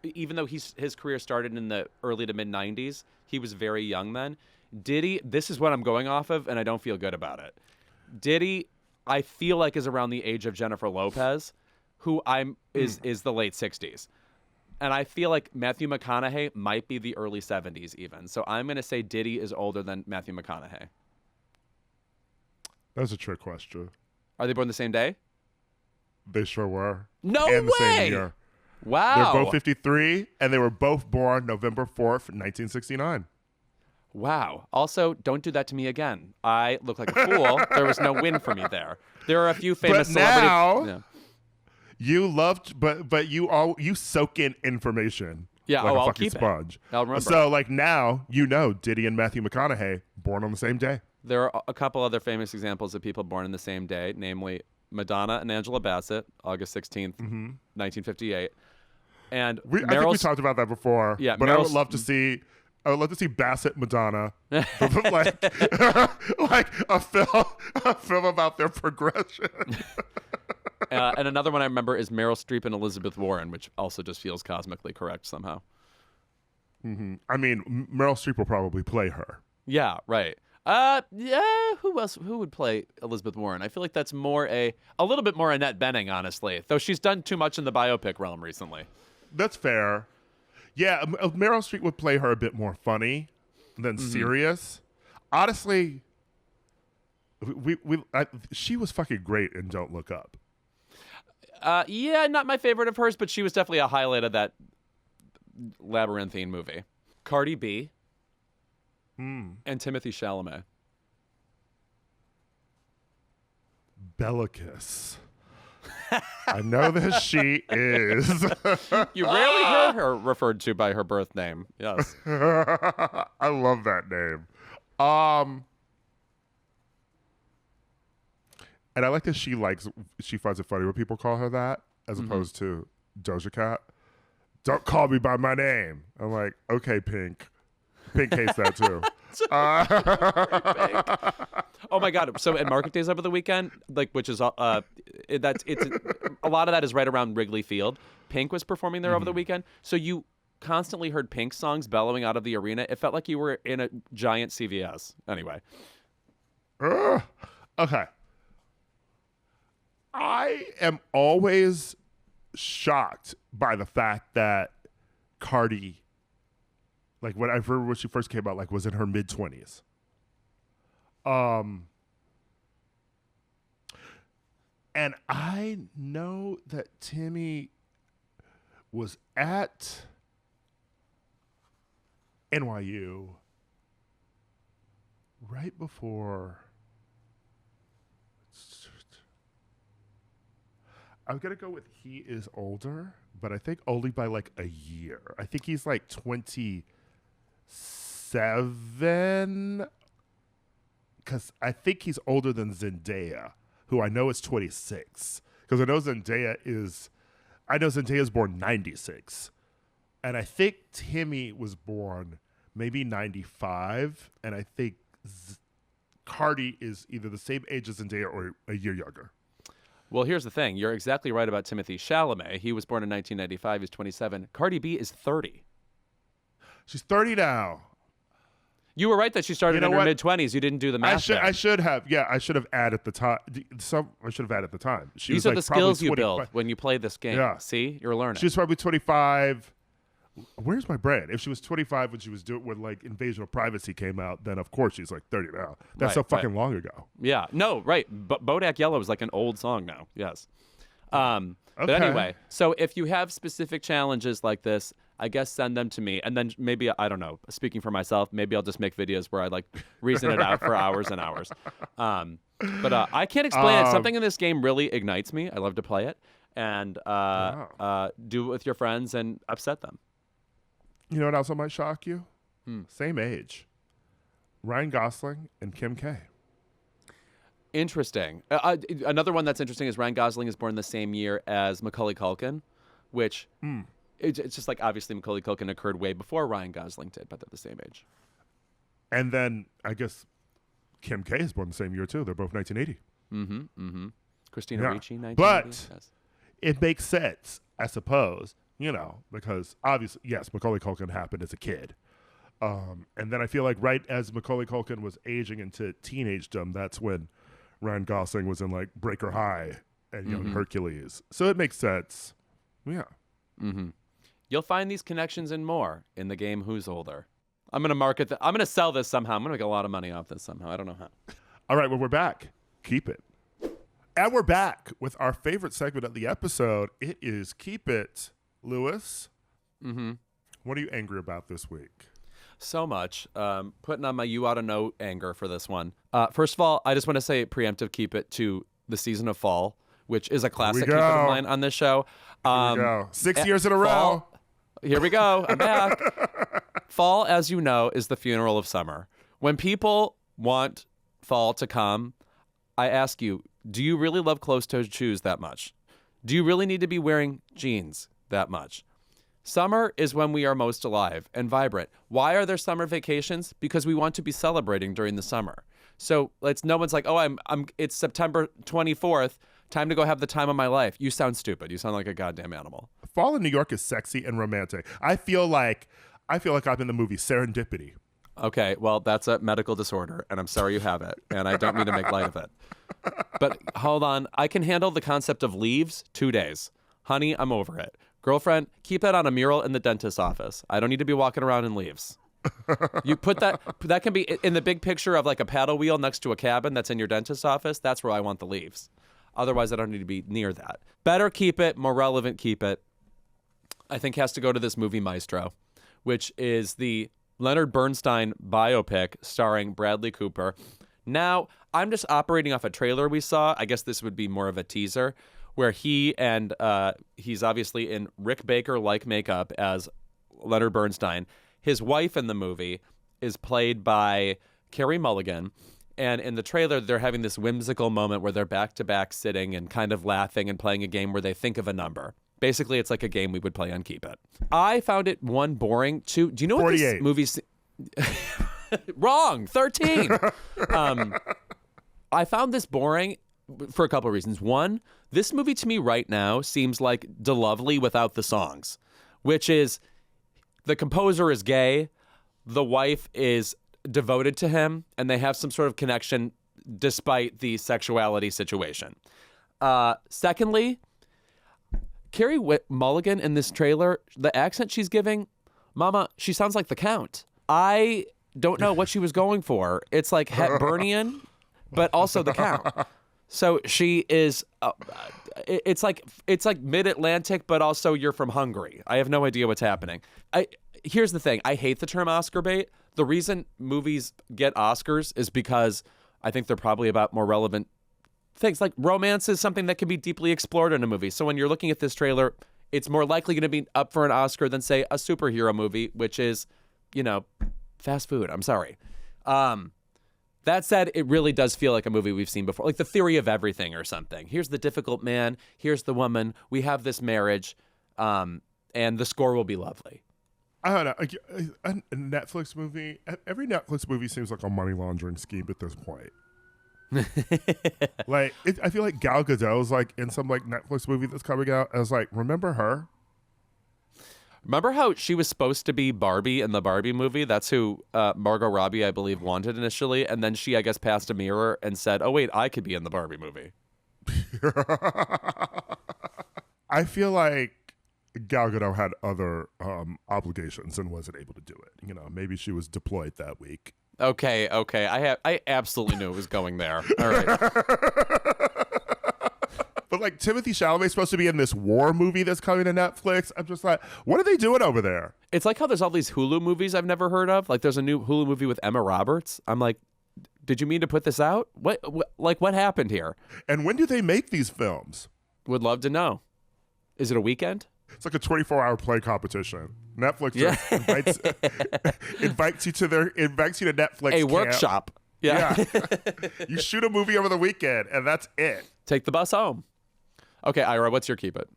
[SPEAKER 2] even though his career started in the early to mid 90s, he was very young then. Diddy, this is what I'm going off of, and I don't feel good about it. Diddy, I feel like is around the age of Jennifer Lopez, who is the late 60s. And I feel like Matthew McConaughey might be the early 70s even. So I'm going to say Diddy is older than Matthew McConaughey.
[SPEAKER 5] That's a trick question.
[SPEAKER 2] Are they born the same day?
[SPEAKER 5] They sure were.
[SPEAKER 2] No
[SPEAKER 5] and the
[SPEAKER 2] way!
[SPEAKER 5] same year.
[SPEAKER 2] Wow.
[SPEAKER 5] They're both 53, and they were both born November 4th, 1969.
[SPEAKER 2] Wow. Also, don't do that to me again. I look like a fool. There was no win for me there. There are a few famous celebrities.
[SPEAKER 5] Now, you loved, but you soak in information.
[SPEAKER 2] Yeah,
[SPEAKER 5] like a
[SPEAKER 2] I'll
[SPEAKER 5] fucking
[SPEAKER 2] keep
[SPEAKER 5] sponge.
[SPEAKER 2] it. I'll remember.
[SPEAKER 5] So like now, Diddy and Matthew McConaughey born on the same day.
[SPEAKER 2] There are a couple other famous examples of people born in the same day, namely Madonna and Angela Bassett, August 16th, 1958. And
[SPEAKER 5] I think we talked about that before.
[SPEAKER 2] Yeah,
[SPEAKER 5] but I would love to see Bassett Madonna, like a film about their progression.
[SPEAKER 2] And another one I remember is Meryl Streep and Elizabeth Warren, which also just feels cosmically correct somehow.
[SPEAKER 5] Mm-hmm. I mean, Meryl Streep will probably play her.
[SPEAKER 2] Yeah, right. Who else? Who would play Elizabeth Warren? I feel like that's a little bit more Annette Bening, honestly. Though she's done too much in the biopic realm recently.
[SPEAKER 5] That's fair. Yeah, Meryl Streep would play her a bit more funny than serious. Honestly, she was fucking great in Don't Look Up.
[SPEAKER 2] Yeah, not my favorite of hers, but she was definitely a highlight of that labyrinthine movie. Cardi B. And Timothy Chalamet.
[SPEAKER 5] Bellicus. I know that she is.
[SPEAKER 2] You rarely heard her referred to by her birth name. Yes.
[SPEAKER 5] I love that name. And I like that she finds it funny when people call her that, as opposed to Doja Cat. Don't call me by my name. I'm like, okay, Pink. Pink hates that too.
[SPEAKER 2] Oh my God! So at Market Days over the weekend, which is it's a lot of that is right around Wrigley Field. Pink was performing there over the weekend, so you constantly heard Pink songs bellowing out of the arena. It felt like you were in a giant CVS. Anyway.
[SPEAKER 5] Okay. I am always shocked by the fact that Cardi, when I heard when she first came out, was in her mid-20s. And I know that Timmy was at NYU right before. I'm going to go with he is older, but I think only by a year. I think he's 27, because I think he's older than Zendaya, who I know is 26. Because I know Zendaya is born 96. And I think Timmy was born maybe 95, and I think Cardi is either the same age as Zendaya or a year younger.
[SPEAKER 2] Well, here's the thing. You're exactly right about Timothée Chalamet. He was born in 1995. He's 27. Cardi B is 30.
[SPEAKER 5] She's 30 now.
[SPEAKER 2] You were right that she started in her mid-20s. You didn't do the math.
[SPEAKER 5] I should have. Yeah, I should have added the time. I should have added the time.
[SPEAKER 2] These are the skills you build when you play this game.
[SPEAKER 5] Yeah.
[SPEAKER 2] See? You're learning.
[SPEAKER 5] She was probably 25. Where's my brain? If she was 25 when she was doing when like Invasion of Privacy came out, then of course she's like 30 now. That's so fucking long ago.
[SPEAKER 2] Yeah. No, right. But Bodak Yellow is like an old song now. Yes. But anyway, so if you have specific challenges like this, I guess send them to me. And then maybe, I don't know, speaking for myself, maybe I'll just make videos where I like reason it out for hours and hours. But I can't explain it. Something in this game really ignites me. I love to play it. And do it with your friends and upset them.
[SPEAKER 5] You know what else might shock you? Same age. Ryan Gosling and Kim K.
[SPEAKER 2] Interesting. Another one that's interesting is Ryan Gosling is born the same year as Macaulay Culkin, which it's just like obviously Macaulay Culkin occurred way before Ryan Gosling did, but they're the same age.
[SPEAKER 5] And then I guess Kim K is born the same year too. They're both 1980.
[SPEAKER 2] Christina Ricci, 1980.
[SPEAKER 5] But
[SPEAKER 2] yes.
[SPEAKER 5] It makes sense, I suppose, because obviously, yes, Macaulay Culkin happened as a kid. And then I feel like right as Macaulay Culkin was aging into teenagedom, that's when Ryan Gosling was in like Breaker High and Young Hercules. So it makes sense. Yeah.
[SPEAKER 2] You'll find these connections and more in the game Who's Older. I'm going to market that. I'm going to sell this somehow. I'm going to make a lot of money off this somehow. I don't know how.
[SPEAKER 5] All right, well, we're back. Keep it. And we're back with our favorite segment of the episode. It is Keep It, Louis. What are you angry about this week?
[SPEAKER 2] So much. Putting on my you ought to know anger for this one. First of all, I just want to say preemptive keep it to the season of Fall, which is a classic keep it of mine on this show.
[SPEAKER 5] Here we go. 6 years in a row.
[SPEAKER 2] Here we go. I'm back. Fall, as you know, is the funeral of summer. When people want fall to come, I ask you, do you really love closed-toed shoes that much? Do you really need to be wearing jeans that much? Summer is when we are most alive and vibrant. Why are there summer vacations? Because we want to be celebrating during the summer. So no one's like, oh, it's September 24th. Time to go have the time of my life. You sound stupid. You sound like a goddamn animal.
[SPEAKER 5] Fall in New York is sexy and romantic. I feel like I'm in the movie Serendipity.
[SPEAKER 2] Okay, well, that's a medical disorder, and I'm sorry you have it, and I don't mean to make light of it. But hold on. I can handle the concept of leaves 2 days. Honey, I'm over it. Girlfriend, keep that on a mural in the dentist's office. I don't need to be walking around in leaves. You put that can be in the big picture of like a paddle wheel next to a cabin that's in your dentist's office. That's where I want the leaves. Otherwise, I don't need to be near that. Better keep it, more relevant keep it. I think has to go to this movie Maestro, which is the Leonard Bernstein biopic starring Bradley Cooper. Now, I'm just operating off a trailer we saw. I guess this would be more of a teaser, where he and he's obviously in Rick Baker-like makeup as Leonard Bernstein. His wife in the movie is played by Carey Mulligan. And in the trailer, they're having this whimsical moment where they're back-to-back sitting and kind of laughing and playing a game where they think of a number. Basically, it's like a game we would play on Keep It. I found it, one, boring. Two, do you know
[SPEAKER 5] 48.
[SPEAKER 2] what this movie's... Wrong! 13! I found this boring for a couple of reasons. One, this movie to me right now seems like DeLovely without the songs, which is the composer is gay, the wife is devoted to him, and they have some sort of connection despite the sexuality situation. Secondly, Carey Mulligan in this trailer, the accent she's giving, Mama, she sounds like the Count. I don't know what she was going for. It's like Hepburnian, but also the Count. So she is, it's like mid-Atlantic, but also you're from Hungary. I have no idea what's happening. Here's the thing. I hate the term Oscar bait. The reason movies get Oscars is because I think they're probably about more relevant things. Like romance is something that can be deeply explored in a movie. So when you're looking at this trailer, it's more likely going to be up for an Oscar than, say, a superhero movie, which is, fast food. I'm sorry. That said, it really does feel like a movie we've seen before, like The Theory of Everything or something. Here's the difficult man. Here's the woman. We have this marriage, and the score will be lovely.
[SPEAKER 5] I don't know. A Netflix movie. Every Netflix movie seems like a money laundering scheme at this point. Like, I feel like Gal Gadot's like in some like Netflix movie that's coming out. I was like, remember her?
[SPEAKER 2] Remember how she was supposed to be Barbie in the Barbie movie? That's who Margot Robbie, I believe, wanted initially. And then she, I guess, passed a mirror and said, oh, wait, I could be in the Barbie movie.
[SPEAKER 5] I feel like Gal Gadot had other obligations and wasn't able to do it. You know, maybe she was deployed that week.
[SPEAKER 2] Okay. I absolutely knew it was going there. All right.
[SPEAKER 5] But like Timothée Chalamet's supposed to be in this war movie that's coming to Netflix. I'm just like, what are they doing over there?
[SPEAKER 2] It's like how there's all these Hulu movies I've never heard of. Like there's a new Hulu movie with Emma Roberts. I'm like, did you mean to put this out? What happened here?
[SPEAKER 5] And when do they make these films?
[SPEAKER 2] Would love to know. Is it a weekend?
[SPEAKER 5] It's like a 24-hour play competition. Netflix invites you to Netflix
[SPEAKER 2] a
[SPEAKER 5] camp.
[SPEAKER 2] workshop. Yeah.
[SPEAKER 5] You shoot a movie over the weekend, and that's it.
[SPEAKER 2] Take the bus home. Okay, Ira, what's your keep it?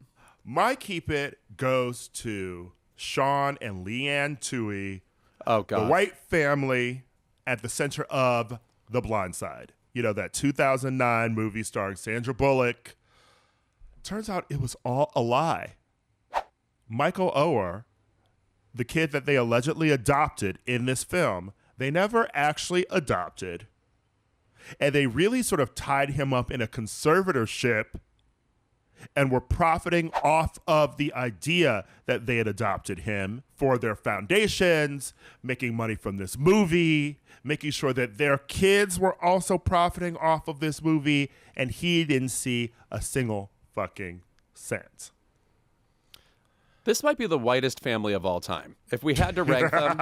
[SPEAKER 5] My keep it goes to Sean and Leanne Tui.
[SPEAKER 2] Oh, God.
[SPEAKER 5] The white family at the center of The Blind Side. You know, that 2009 movie starring Sandra Bullock. Turns out it was all a lie. Michael Oher, the kid that they allegedly adopted in this film, they never actually adopted. And they really sort of tied him up in a conservatorship and were profiting off of the idea that they had adopted him for their foundations, making money from this movie, making sure that their kids were also profiting off of this movie, and he didn't see a single fucking cent.
[SPEAKER 2] This might be the whitest family of all time. If we had to rank them,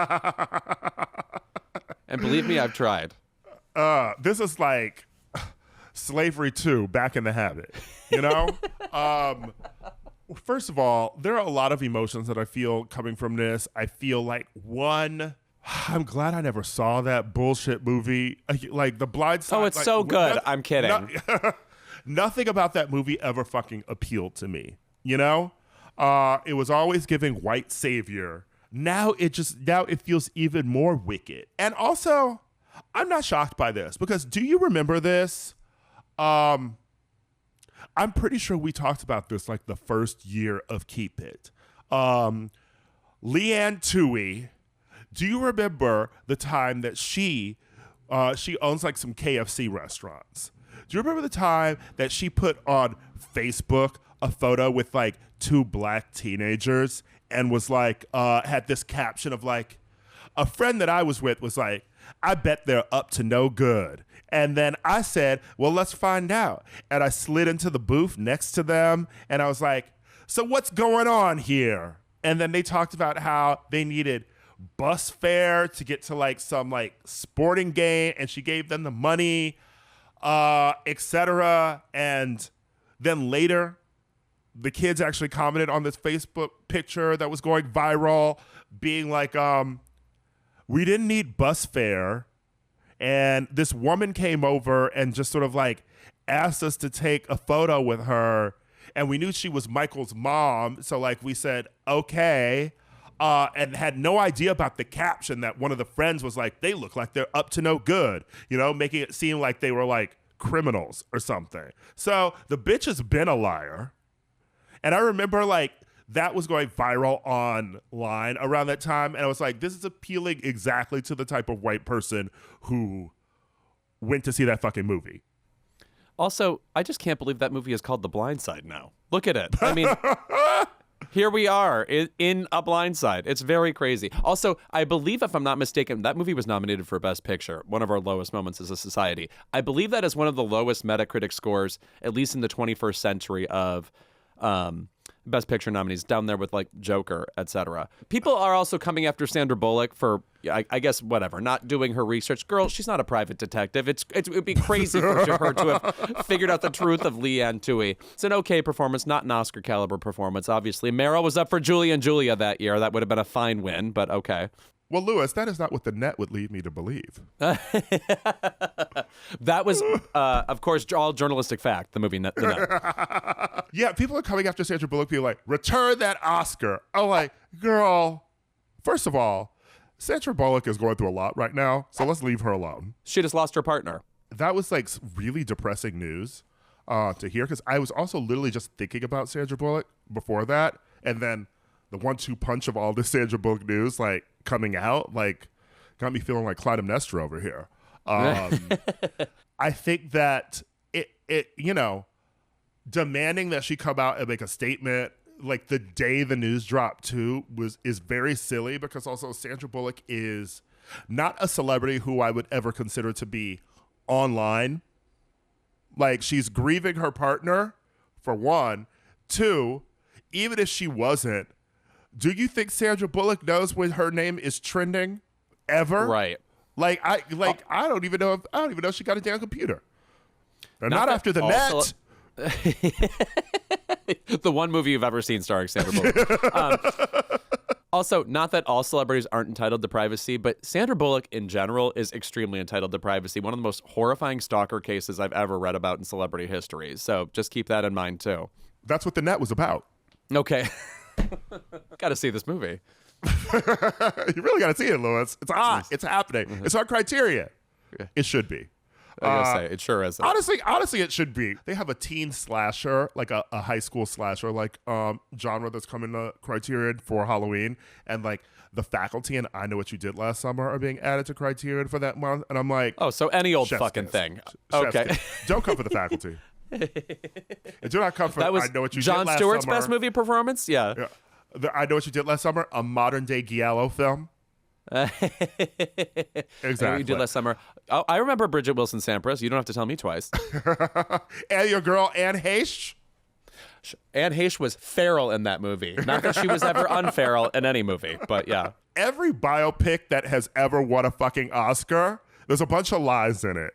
[SPEAKER 2] and believe me, I've tried.
[SPEAKER 5] This is like Slavery 2, Back in the Habit, you know? First of all, there are a lot of emotions that I feel coming from this. I feel like, one, I'm glad I never saw that bullshit movie. Like, The Blind Side.
[SPEAKER 2] Oh, it's so good. I'm kidding.
[SPEAKER 5] Nothing about that movie ever fucking appealed to me, you know? It was always giving white savior. Now it feels even more wicked. And also, I'm not shocked by this because do you remember this? I'm pretty sure we talked about this like the first year of Keep It. Leanne Tui, do you remember the time that she owns like some KFC restaurants? Do you remember the time that she put on Facebook a photo with like two black teenagers and was like, had this caption of like, a friend that I was with was like, I bet they're up to no good. And then I said, well, let's find out. And I slid into the booth next to them and I was like, so what's going on here? And then they talked about how they needed bus fare to get to like some like sporting game and she gave them the money, etc. And then later, the kids actually commented on this Facebook picture that was going viral, being like, we didn't need bus fare. And this woman came over and just sort of like asked us to take a photo with her. And we knew she was Michael's mom. So like we said, okay. And had no idea about the caption that one of the friends was like, they look like they're up to no good, you know, making it seem like they were like criminals or something. So the bitch has been a liar. And I remember like that was going viral online around that time. And I was like, this is appealing exactly to the type of white person who went to see that fucking movie.
[SPEAKER 2] Also, I just can't believe that movie is called The Blind Side now. Look at it. I mean, here we are in A Blind Side. It's very crazy. Also, I believe, if I'm not mistaken, that movie was nominated for Best Picture, one of our lowest moments as a society. I believe that is one of the lowest Metacritic scores, at least in the 21st century, of Best Picture nominees, down there with like Joker, etc. People are also coming after Sandra Bullock for, I guess, whatever, not doing her research. Girl, she's not a private detective. It would be crazy for her to have figured out the truth of Leanne Tui. It's an okay performance, not an Oscar caliber performance. Obviously, Meryl was up for Julie and Julia that year. That would have been a fine win, but okay.
[SPEAKER 5] Well, Louis, that is not what the net would lead me to believe.
[SPEAKER 2] That was, of course, all journalistic fact, the movie The Net.
[SPEAKER 5] Yeah, people are coming after Sandra Bullock being like, return that Oscar. I'm like, girl, First of all, Sandra Bullock is going through a lot right now, so let's leave her alone.
[SPEAKER 2] She just lost her partner.
[SPEAKER 5] That was like really depressing news to hear, because I was also literally just thinking about Sandra Bullock before that, and then the 1-2 punch of all this Sandra Bullock news like coming out like got me feeling like Clytemnestra over here. I think that it demanding that she come out and make a statement like the day the news dropped too is very silly, because also Sandra Bullock is not a celebrity who I would ever consider to be online. Like, she's grieving her partner, for one. Two, even if she wasn't, do you think Sandra Bullock knows when her name is trending ever?
[SPEAKER 2] Right.
[SPEAKER 5] Like I don't even know she got a damn computer. Not after the net.
[SPEAKER 2] The one movie you've ever seen starring Sandra Bullock. Also, not that all celebrities aren't entitled to privacy, but Sandra Bullock in general is extremely entitled to privacy. One of the most horrifying stalker cases I've ever read about in celebrity history. So just keep that in mind too.
[SPEAKER 5] That's what the net was about.
[SPEAKER 2] Okay. Got to see this movie.
[SPEAKER 5] You really got to see it, Louis. It's on. It's happening. Mm-hmm. It's on Criteria. It should be.
[SPEAKER 2] I gotta say, it sure is.
[SPEAKER 5] Honestly, it should be. They have a teen slasher, like a high school slasher, like genre that's coming to Criterion for Halloween, and like The Faculty and I Know What You Did Last Summer are being added to Criterion for that month, and I'm like,
[SPEAKER 2] oh, so any old fucking thing. Okay,
[SPEAKER 5] don't come for The Faculty. And do not come for I Know What You Did Last Summer.
[SPEAKER 2] Jon Stewart's best movie performance. Yeah.
[SPEAKER 5] I Know What You Did Last Summer, a modern day Giallo film. Exactly.
[SPEAKER 2] You did last summer. Oh, I remember Bridget Wilson Sampras. You don't have to tell me twice.
[SPEAKER 5] And your girl Anne Heche.
[SPEAKER 2] Anne Heche was feral in that movie. Not that she was ever unferal in any movie, but yeah.
[SPEAKER 5] Every biopic that has ever won a fucking Oscar, there's a bunch of lies in it.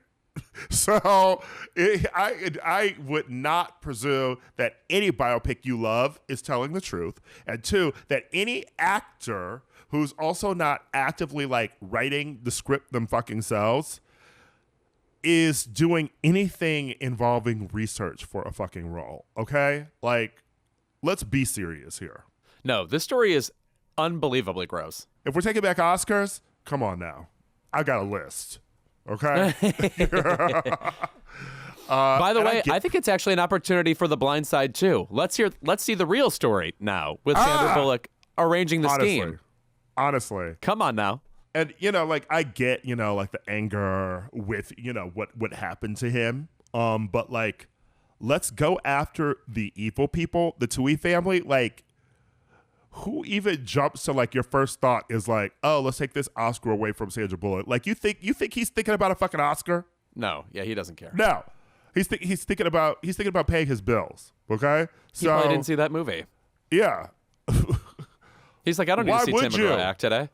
[SPEAKER 5] So I would not presume that any biopic you love is telling the truth. And two, that any actor who's also not actively like writing the script them fucking selves is doing anything involving research for a fucking role. Okay? Like, let's be serious here.
[SPEAKER 2] No, this story is unbelievably gross.
[SPEAKER 5] If we're taking back Oscars, come on now. I got a list. Okay?
[SPEAKER 2] By the way, I think it's actually an opportunity for The Blind Side too. Let's see the real story now with Sandra Bullock arranging the scheme.
[SPEAKER 5] Honestly.
[SPEAKER 2] Come on now.
[SPEAKER 5] And, like, I get, like the anger with, what happened to him. But, like, let's go after the evil people, the Tui family. Like, who even jumps to, like, your first thought is like, oh, let's take this Oscar away from Sandra Bullock. Like, you think he's thinking about a fucking Oscar?
[SPEAKER 2] No. Yeah, he doesn't care.
[SPEAKER 5] No. He's thinking about paying his bills. Okay?
[SPEAKER 2] He probably didn't see that movie.
[SPEAKER 5] Yeah.
[SPEAKER 2] He's like, I don't need to see Tim McGraw act today.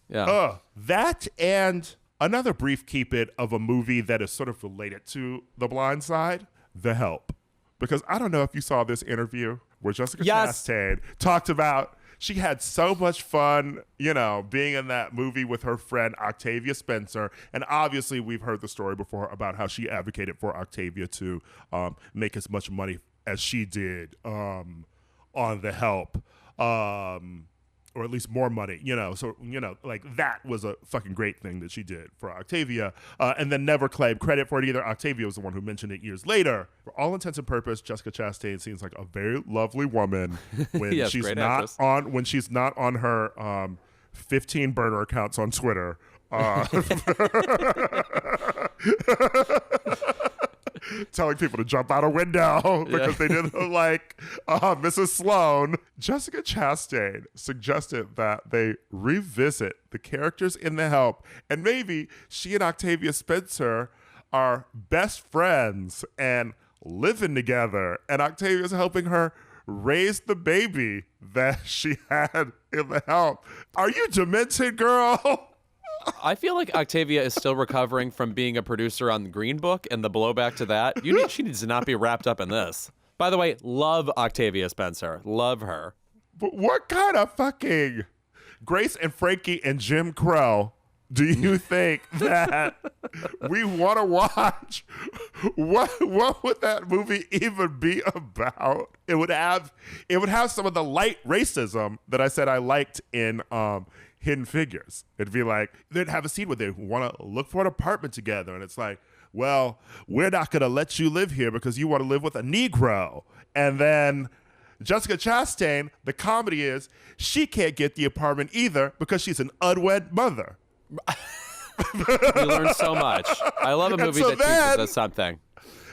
[SPEAKER 2] Yeah.
[SPEAKER 5] That and another brief keep it of a movie that is sort of related to The Blind Side, The Help. Because I don't know if you saw this interview where Jessica Chastain talked about she had so much fun, being in that movie with her friend Octavia Spencer. And obviously we've heard the story before about how she advocated for Octavia to make as much money as she did on The Help. Or at least more money, So, like that was a fucking great thing that she did for Octavia, and then never claimed credit for it either. Octavia was the one who mentioned it years later. For all intents and purposes, Jessica Chastain seems like a very lovely woman when
[SPEAKER 2] yes,
[SPEAKER 5] she's not on her 15 burner accounts on Twitter. Telling people to jump out a window because they didn't like Mrs. Sloan. Jessica Chastain suggested that they revisit the characters in The Help, and maybe she and Octavia Spencer are best friends and living together, and Octavia's helping her raise the baby that she had in The Help. Are you demented, girl?
[SPEAKER 2] I feel like Octavia is still recovering from being a producer on the Green Book and the blowback to that. She needs to not be wrapped up in this. By the way, love Octavia Spencer. Love her.
[SPEAKER 5] But what kind of fucking Grace and Frankie and Jim Crow do you think that we want to watch? What would that movie even be about? It would have some of the light racism that I said I liked in Hidden Figures. It'd be like, they'd have a scene where they want to look for an apartment together. And it's like, well, we're not going to let you live here because you want to live with a Negro. And then Jessica Chastain, the comedy is, she can't get the apartment either because she's an unwed mother.
[SPEAKER 2] We learn so much. I love a movie that teaches us something.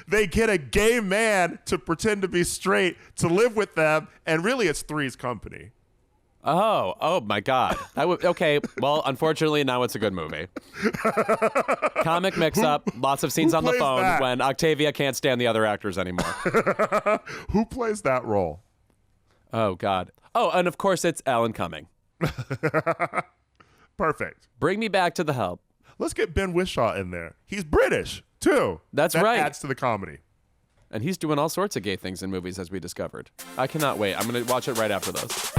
[SPEAKER 5] They get a gay man to pretend to be straight to live with them, and really it's Three's Company.
[SPEAKER 2] Oh my God. Okay, well, unfortunately, now it's a good movie. Comic mix-up, lots of scenes on the phone when Octavia can't stand the other actors anymore.
[SPEAKER 5] Who plays that role?
[SPEAKER 2] Oh, God. Oh, and of course, it's Alan Cumming.
[SPEAKER 5] Perfect.
[SPEAKER 2] Bring me back to The Help.
[SPEAKER 5] Let's get Ben Whishaw in there. He's British, too.
[SPEAKER 2] That's
[SPEAKER 5] that
[SPEAKER 2] right.
[SPEAKER 5] Adds to the comedy.
[SPEAKER 2] And he's doing all sorts of gay things in movies, as we discovered. I cannot wait. I'm going to watch it right after those.